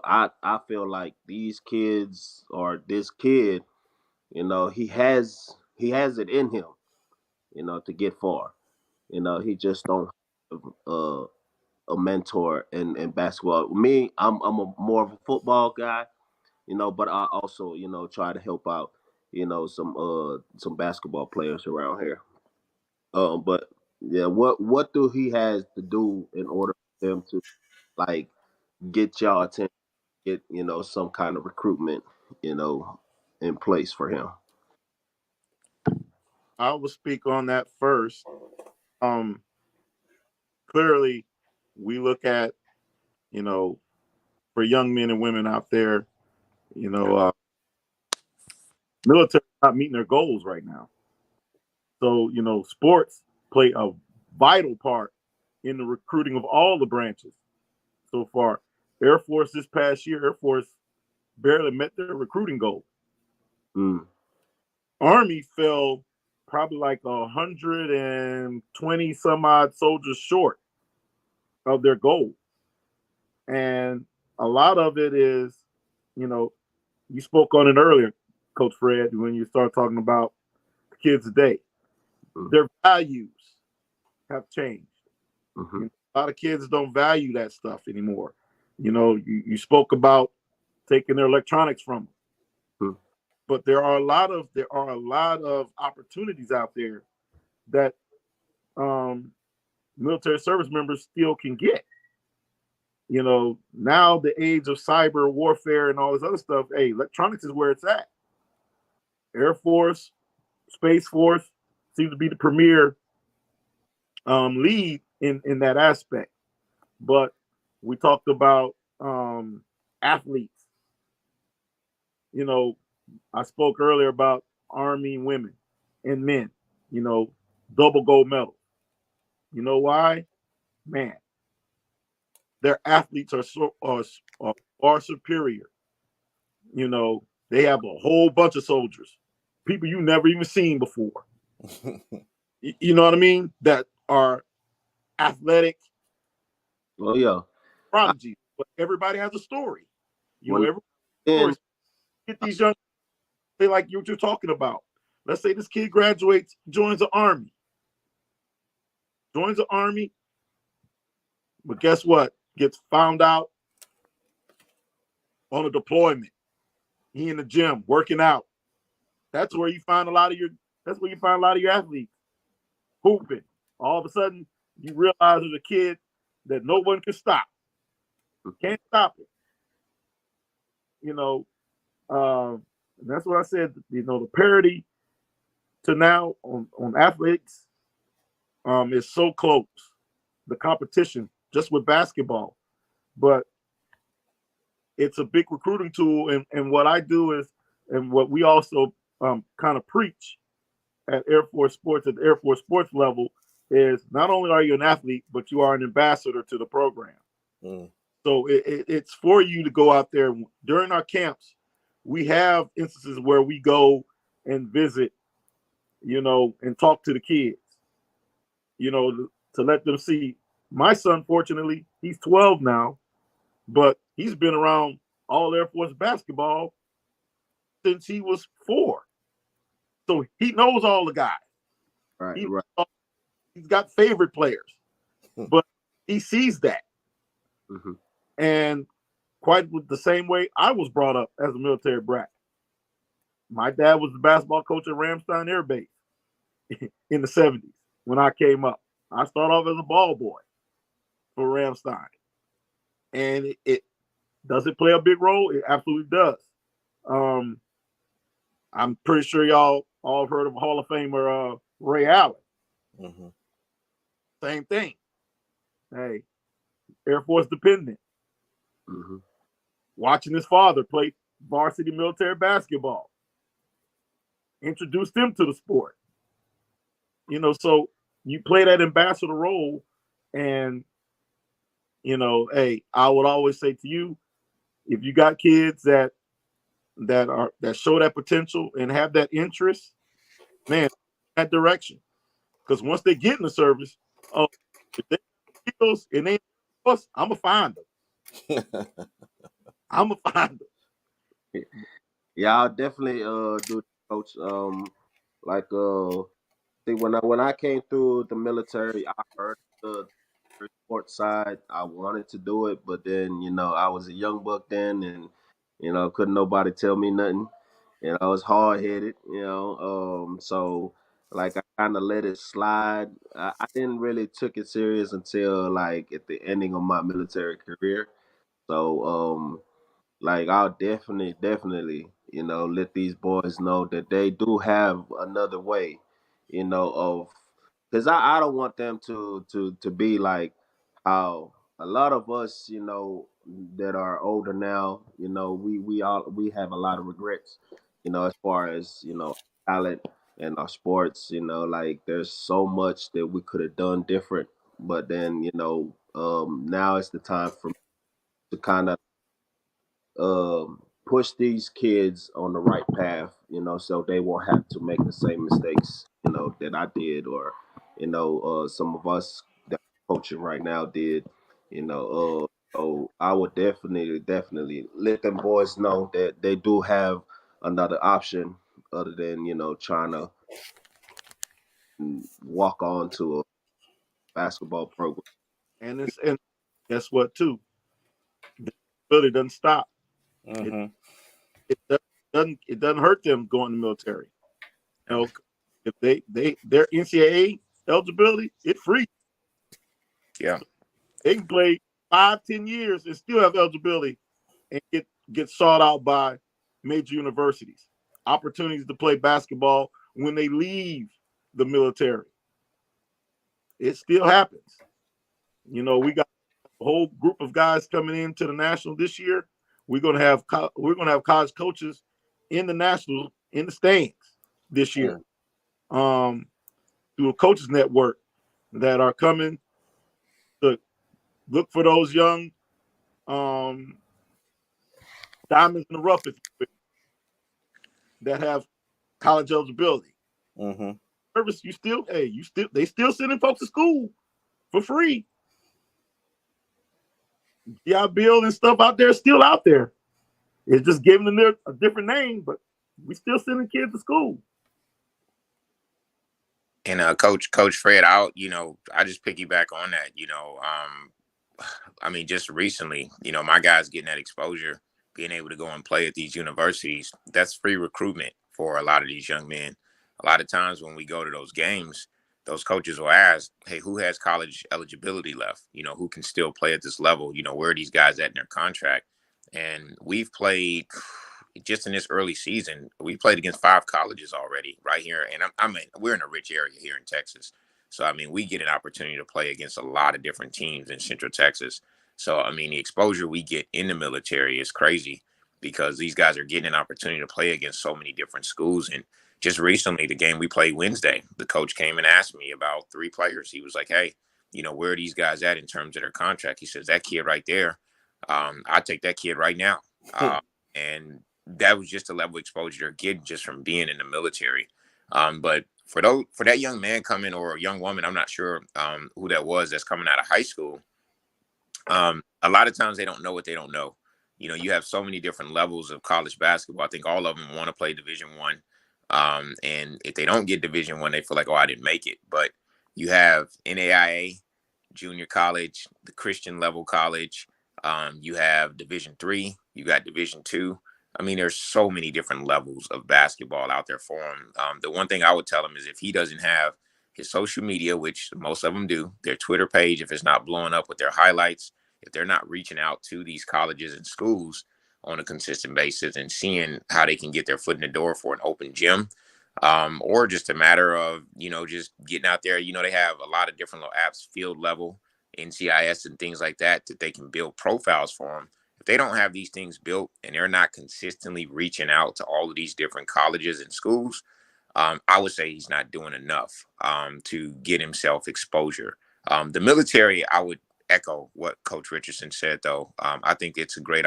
I feel like these kids, or this kid, he has it in him, to get far. He just don't have a mentor in basketball. Me, I'm a more of a football guy, but I also, try to help out, some basketball players around here. But yeah, what do he has to do in order for him to, like, get y'all attention, get, some kind of recruitment, you know, in place for him? I will speak on that first. Um, Clearly, we look at, you know, for young men and women out there, you know, military not meeting their goals right now. So, sports play a vital part in the recruiting of all the branches so far. Air Force this past year, Air Force barely met their recruiting goal. Mm. Army fell probably like 120 some odd soldiers short of their goal. And a lot of it is, you know, you spoke on it earlier, Coach Fred, when you start talking about the kids today. Their values have changed. Mm-hmm. A lot of kids don't value that stuff anymore. You spoke about taking their electronics from them. Mm. But there are a lot of opportunities out there that military service members still can get. Now the age of cyber warfare and all this other stuff, hey, electronics is where it's at. Air Force, Space Force seem to be the premier lead in that aspect. But we talked about athletes. I spoke earlier about Army women and men, double gold medal. You know why? Man, their athletes are far superior. They have a whole bunch of soldiers, people you never even seen before. You know what I mean? That are athletic Well, yeah. prodigies. But everybody has a story. When Every then, story. Get these young, they like what you're talking about. Let's say this kid graduates, joins the army, but guess what? Gets found out on a deployment. He in the gym working out. That's where you find a lot of your. That's where you find a lot of your athletes hooping. All of a sudden, you realize there's a kid that no one can stop. Can't stop it. And that's what I said. The parity to now on athletics is so close. The competition just with basketball, but it's a big recruiting tool. And what I do is, and what we also kind of preach at Air Force Sports, at the Air Force Sports level, is not only are you an athlete, but you are an ambassador to the program. Mm. So it's for you to go out there. During our camps, we have instances where we go and visit, and talk to the kids, to let them see. My son, fortunately, he's 12 now, but he's been around all Air Force basketball since he was 4. So he knows all the guys. right, He, right. He's got favorite players, but he sees that. Mm-hmm. And quite the same way I was brought up as a military brat. My dad was the basketball coach at Ramstein Air Base in the 70s when I came up. I started off as a ball boy for Ramstein. And it does it play a big role? It absolutely does. I'm pretty sure y'all all heard of Hall of Famer Ray Allen. Mm-hmm. Same thing. Hey, Air Force dependent. Mm-hmm. watching his father play varsity military basketball, introduced him to the sport. So you play that ambassador role, and hey, I would always say to you, if you got kids that show that potential and have that interest, man, that direction. Because once they get in the service, oh, if they have skills and they us, I'm gonna find them. I'm gonna find them. Yeah, I'll definitely do coach. Like see when I came through the military, I heard the sports side. I wanted to do it, but then I was a young buck then, and couldn't nobody tell me nothing. I was hard headed. So like I kind of let it slide. I didn't really took it serious until like at the ending of my military career. So like I'll definitely, let these boys know that they do have another way, of because I don't want them to be like how a lot of us, that are older now, we have a lot of regrets, as far as, talent and our sports, like there's so much that we could have done different. But then, now it's the time for me to kind of push these kids on the right path, so they won't have to make the same mistakes, that I did, or, some of us that are coaching right now did, so I would definitely let them boys know that they do have another option other than, trying to walk on to a basketball program. And guess what too? The really doesn't stop. It Mm-hmm. it doesn't hurt them going to the military. If their NCAA eligibility, it's free. Yeah. They can play 5-10 years and still have eligibility and get sought out by major universities. Opportunities to play basketball when they leave the military. It still happens. We got a whole group of guys coming into the national this year. We're gonna have college coaches in the national in the stands this year. Um, through a coaches network that are coming to look for those young um, diamonds in the rough, if you will, that have college eligibility. Mm-hmm. Service, they still sending folks to school for free. GI Bill and stuff out there still out there. It's just giving them a different name, but we still sending kids to school. And Coach Fred, I just piggyback on that. I mean, just recently, my guys getting that exposure, being able to go and play at these universities, that's free recruitment for a lot of these young men. A lot of times when we go to those games, those coaches will ask, hey, who has college eligibility left? Who can still play at this level? Where are these guys at in their contract? And we've played just in this early season, we played against 5 colleges already right here. And I mean, we're in a rich area here in Texas. So, I mean, we get an opportunity to play against a lot of different teams in Central Texas. So, I mean, the exposure we get in the military is crazy because these guys are getting an opportunity to play against so many different schools. And just recently, the game we played Wednesday, the coach came and asked me about 3 players. He was like, hey, where are these guys at in terms of their contract? He says, that kid right there, I take that kid right now. And that was just a level of exposure they're getting just from being in the military. But for that young man coming, or a young woman, I'm not sure who that was, that's coming out of high school. A lot of times they don't know what they don't know. You have so many different levels of college basketball. I think all of them want to play Division 1. And if they don't get Division 1, they feel like, oh, I didn't make it. But you have NAIA, junior college, the Christian level college. You have Division 3. You got Division 2. I mean, there's so many different levels of basketball out there for him. The one thing I would tell him is if he doesn't have his social media, which most of them do, their Twitter page, if it's not blowing up with their highlights, if they're not reaching out to these colleges and schools on a consistent basis and seeing how they can get their foot in the door for an open gym, or just a matter of, just getting out there. They have a lot of different little apps, field level, NCIS and things like that they can build profiles for them. If they don't have these things built and they're not consistently reaching out to all of these different colleges and schools, I would say he's not doing enough to get himself exposure. The military, I would echo what Coach Richardson said, though. I think it's a great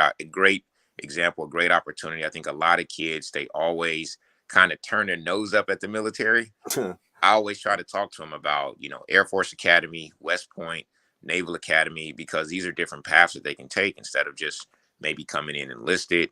example, a great opportunity. I think a lot of kids, they always kind of turn their nose up at the military. I always try to talk to them about, Air Force Academy, West Point, Naval Academy, because these are different paths that they can take instead of just maybe coming in enlisted.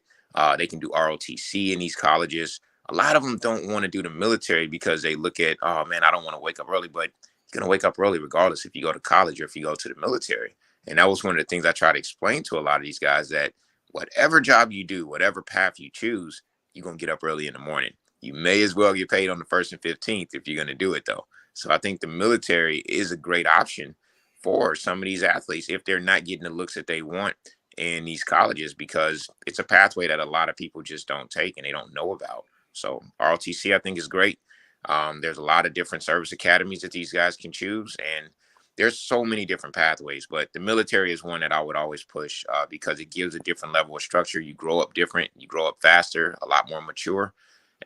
They can do ROTC in these colleges. A lot of them don't want to do the military because they look at, oh man, I don't want to wake up early, but you're going to wake up early regardless if you go to college or if you go to the military. And that was one of the things I try to explain to a lot of these guys, that whatever job you do, whatever path you choose, you're going to get up early in the morning. You may as well get paid on the 1st and 15th if you're going to do it, though. So I think the military is a great option for some of these athletes if they're not getting the looks that they want in these colleges, because it's a pathway that a lot of people just don't take and they don't know about. So ROTC, I think, is great. There's a lot of different service academies that these guys can choose, and there's so many different pathways. But the military is one that I would always push because it gives a different level of structure. You grow up different, you grow up faster, a lot more mature,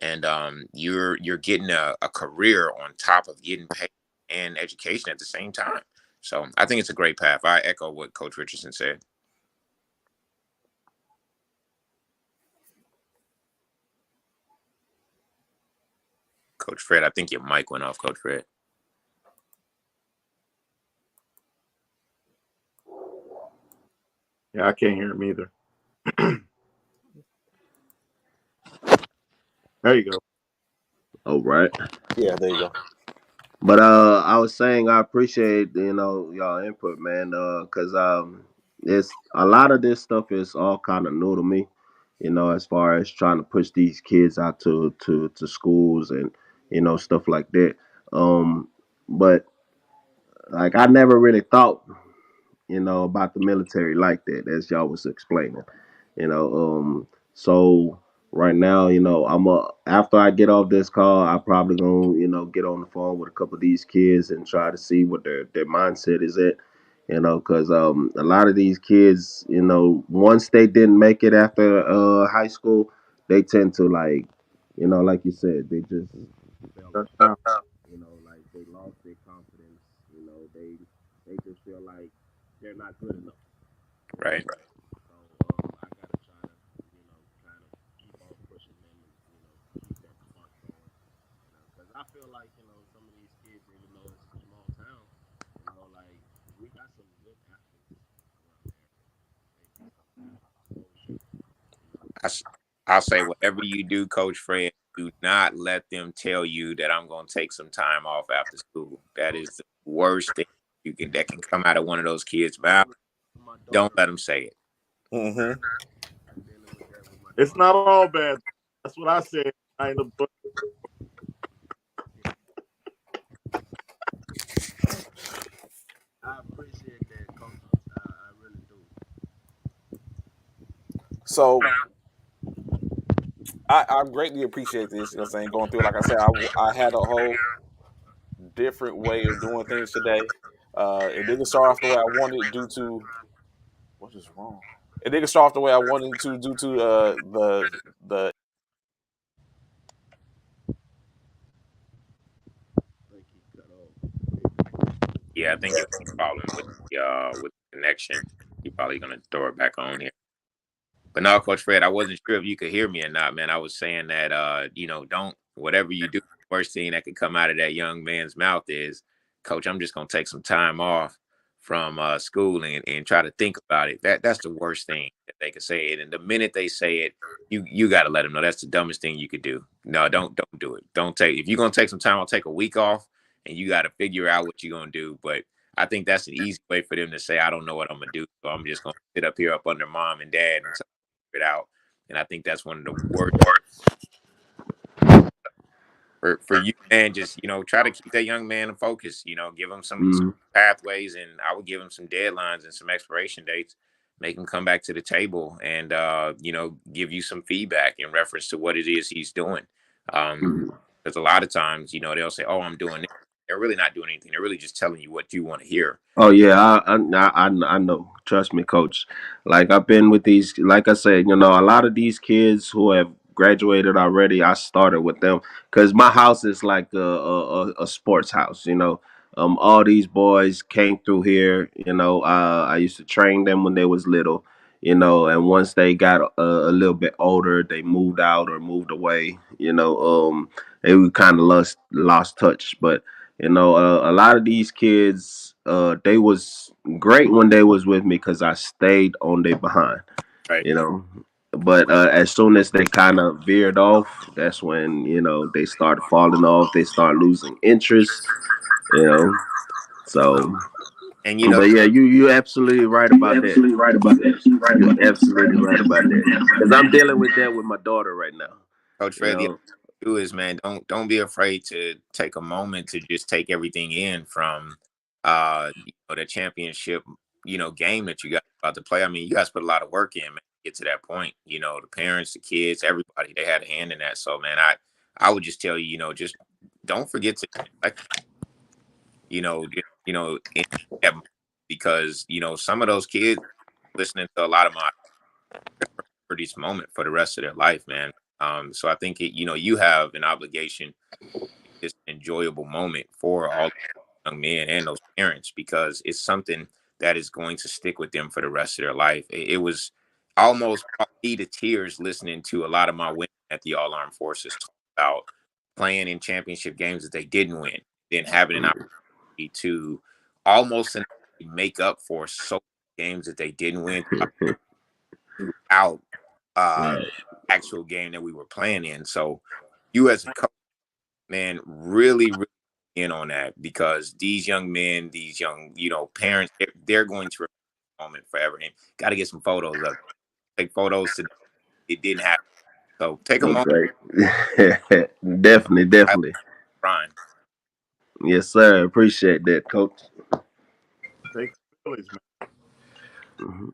and you're getting a career on top of getting paid and education at the same time. So I think it's a great path. I echo what Coach Richardson said. Coach Fred, I think your mic went off, Coach Fred. Yeah, I can't hear him either. There you go. Oh, right. Yeah, there you go. But I was saying I appreciate y'all input, man. Cause it's a lot of this stuff is all kind of new to me. As far as trying to push these kids out to schools and stuff like that. But like I never really thought about the military like that, as y'all was explaining. So right now, after I get off this call, I probably gonna, get on the phone with a couple of these kids and try to see what their mindset is at. Because a lot of these kids, once they didn't make it after high school, they tend to like you said, they just fell off. Like they lost their confidence. They just feel like they're not good enough. Right. So I gotta try to, kind of keep on pushing them and keep that spark going. Because I feel like some of these kids, even though it's a small town, like we got some good athletes around there. Maybe some exposure. I'll say whatever you do, Coach Fred, do not let them tell you that I'm going to take some time off after school. That is the worst thing that can come out of one of those kids' mouth. Don't let them say it. Mm-hmm. It's not all bad. That's what I said. I end up. I appreciate that, Coach. I really do. So I greatly appreciate this. You know what I'm saying? Going through, like I said, I had a whole different way of doing things today. It didn't start off the way I wanted due to what is wrong. It didn't start off the way I wanted to due to the Yeah, I think it was a problem with the connection. You're probably going to throw it back on here. But no, Coach Fred, I wasn't sure if you could hear me or not, man. I was saying that, don't, whatever you do, the worst thing that could come out of that young man's mouth is, Coach, I'm just going to take some time off from school and try to think about it. That's the worst thing that they could say it. And the minute they say it, you got to let them know that's the dumbest thing you could do. No, don't do it. If you're going to take some time, I'll take a week off and you got to figure out what you're going to do. But I think that's an easy way for them to say, I don't know what I'm going to do. So I'm just going to sit up here up under mom and dad and it out. And I think that's one of the worst for you, man. Just, try to keep that young man focused, give him some pathways, and I would give him some deadlines and some expiration dates, make him come back to the table and, give you some feedback in reference to what it is he's doing. Because a lot of times, they'll say, oh, I'm doing this. They're really not doing anything. They're really just telling you what you want to hear. Oh yeah, I know. Trust me, coach. Like I've been with these. Like I said, a lot of these kids who have graduated already. I started with them because my house is like a sports house. All these boys came through here. I used to train them when they was little. And once they got a little bit older, they moved out or moved away. They kind of lost touch, but a lot of these kids, they was great when they was with me because I stayed on their behind, Right. you know. But as soon as they kind of veered off, that's when they started falling off. They start losing interest, you know. So, And but yeah, you absolutely right about that. You're absolutely right about that because I'm dealing with that with my daughter right now. Coach You Fred, the other know. thing too is, man, don't be afraid to take a moment to just take everything in from the championship, game that you guys about to play. I mean, you guys put a lot of work in, man, to get to that point. The parents, the kids, everybody, they had a hand in that. So, man, I would just tell you, just don't forget to, like, in that moment, because some of those kids listening to a lot of my for this moment for the rest of their life, man. So I think you have an obligation, it's an enjoyable moment for all young men and those parents, because it's something that is going to stick with them for the rest of their life. It was almost brought me to tears listening to a lot of my women at the All Armed Forces talk about playing in championship games that they didn't win, then having an opportunity to almost make up for so many games that they didn't win throughout Right. actual game that we were playing in. So you as a coach, man, really, really in on that, because these young men, these young, parents, they're going to remember the moment forever. And got to get some photos of it. Take photos today. It didn't happen. So take a Oh, moment. great. Definitely. Brian. Yes, sir. Appreciate that, coach. Take the village, man. Mhm.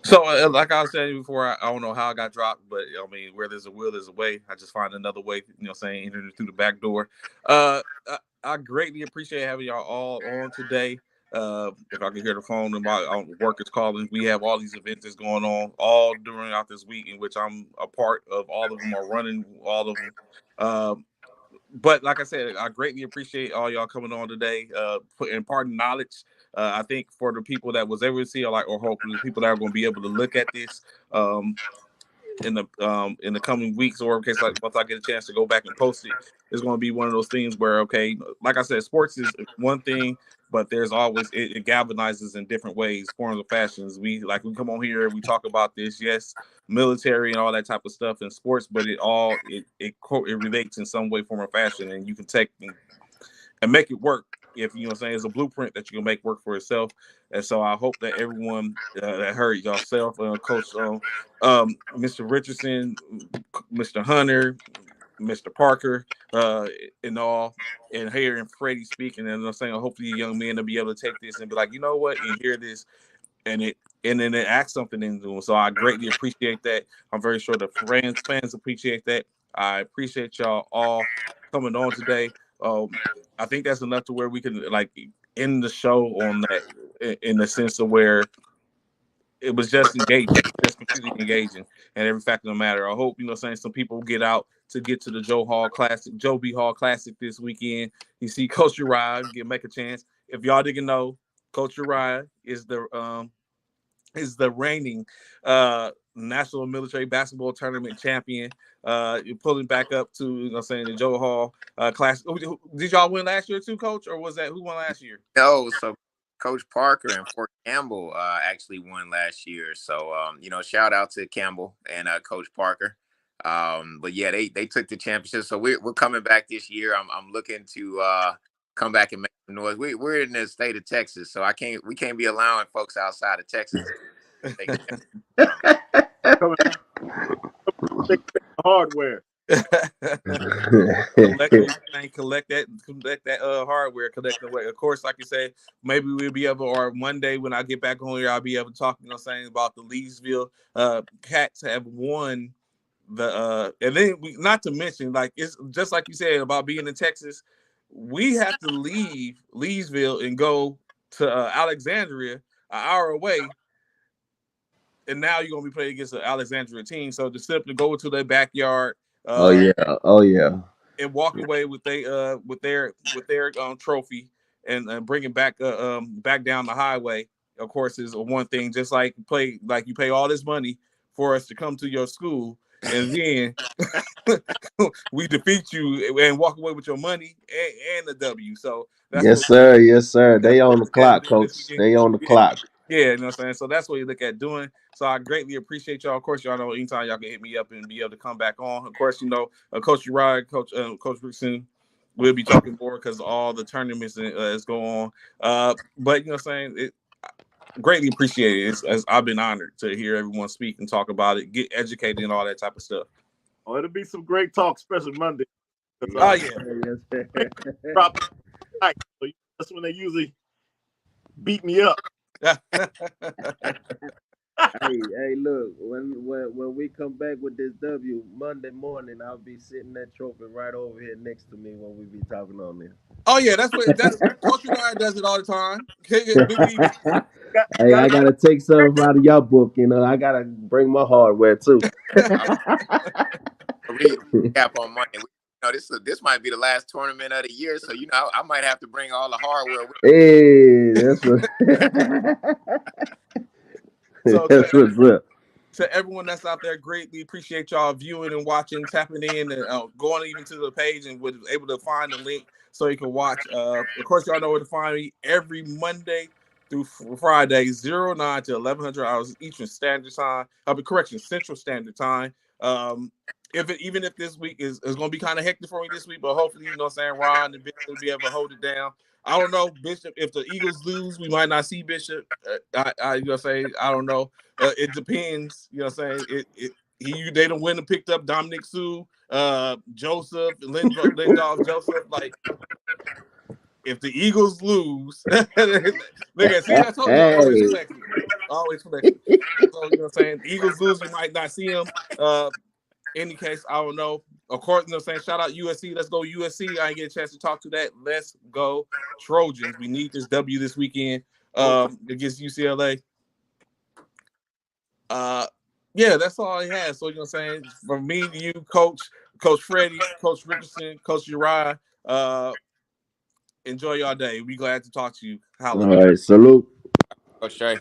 So, like I was saying before, I don't know how I got dropped, but I mean, where there's a will, there's a way. I just find another way, entering through the back door. I greatly appreciate having y'all all on today. If I can hear the phone and my workers calling, we have all these events that's going on all during out this week, in which I'm a part of. All of them are running, all of them. But like I said, I greatly appreciate all y'all coming on today, imparting knowledge. I think for the people that was able to see, or hopefully the people that are going to be able to look at this um, in the coming weeks, or in case like once I get a chance to go back and post it, it's going to be one of those things where, okay, like I said, sports is one thing, but there's always it galvanizes in different ways, forms of fashions. We come on here, we talk about this, yes, military and all that type of stuff in sports, but it relates in some way, form, or fashion, and you can take and make it work. If you know what I'm saying, it's a blueprint that you can make work for itself. And so I hope that everyone that heard yourself, Coach, Mr. Richardson, Mr. Hunter, Mr. Parker, and all, and hearing Freddie speaking, and I'm saying, hopefully, young men will be able to take this and be like, you know what, and hear this, and then it acts something into them. So I greatly appreciate that. I'm very sure the fans appreciate that. I appreciate y'all all coming on today. I think that's enough to where we can end the show on that, in the sense of where it was just engaging, just completely engaging, and every fact of the matter. I hope some people get out to get to the Joe B. Hall Classic this weekend. You see Coach Uriah make a chance. If y'all didn't know, Coach Uriah is the reigning National Military Basketball Tournament champion. You're pulling back up to, the Joe Hall class. Did y'all win last year too, Coach, or was that who won last year? No, so Coach Parker and Fort Campbell actually won last year. So shout out to Campbell and Coach Parker. But yeah, they took the championship. So we're coming back this year. I'm looking to come back and make some noise. We're in the state of Texas, so we can't be allowing folks outside of Texas to take from us. Coming take the hardware. collect that hardware, collect away. Of course, like you said, maybe we'll be able, or one day when I get back on here, I'll be able to talk, about the Leesville Cats have won the and then not to mention, like, it's just like you said about being in Texas. we have to leave Leesville and go to Alexandria, an hour away. And now you're gonna be playing against an Alexandria team. So to simply go into their backyard, Oh yeah. and walk away with their trophy and bring it back back down the highway, of course, is one thing. Just like you pay all this money for us to come to your school, and then we defeat you and walk away with your money and the W. So that's Yes, sir. Yes, sir. They on the clock, coach. They on the clock. Yeah, you know what I'm saying? So that's what you look at doing. So I greatly appreciate y'all. Of course, y'all know anytime y'all can hit me up and be able to come back on. Of course, Coach Uriah, Coach Rickson, we'll be talking more because all the tournaments is going on. But you know what I'm saying? Greatly appreciate it. As I've been honored to hear everyone speak and talk about it, get educated and all that type of stuff. Oh, it'll be some great talk, especially Monday. Oh yeah. That's when they usually beat me up. Hey, look, when we come back with this W Monday morning, I'll be sitting that trophy right over here next to me when we be talking on this. Oh yeah, that's Coach Uriah does it all the time. Hey, I gotta take something out of your book, I gotta bring my hardware too. Recap on Monday. This might be the last tournament of the year, so I might have to bring all the hardware with me. Hey, that's what. That's what's up. To everyone that's out there, greatly appreciate y'all viewing and watching, tapping in, and going even to the page and was able to find the link so you can watch. Of course, y'all know where to find me every Monday through Friday, 09 to 1100 hours Eastern Standard Time. Central Standard Time. Even if this week is going to be kind of hectic for me this week, but hopefully, Ron and Bishop will be able to hold it down. I don't know, Bishop. If the Eagles lose, we might not see Bishop. I don't know. It depends. You know what I'm saying? They don't win and picked up Dominic Sue, Joseph, Lindoff Joseph. Like, if the Eagles lose, look at, see, I told you, always flexible. Always flexible. So, you know what I'm saying? Eagles lose, you might not see them. Any case, I don't know. Of course, you know what I'm saying? Shout out USC. Let's go USC. I didn't get a chance to talk to that. Let's go Trojans. We need this W this weekend against UCLA. Yeah, that's all I had. So, you know what I'm saying? From me to you, Coach Freddie, Coach Richardson, Coach Uriah, enjoy your day. Be glad to talk to you. Holla. All right, salute. Coach Trey.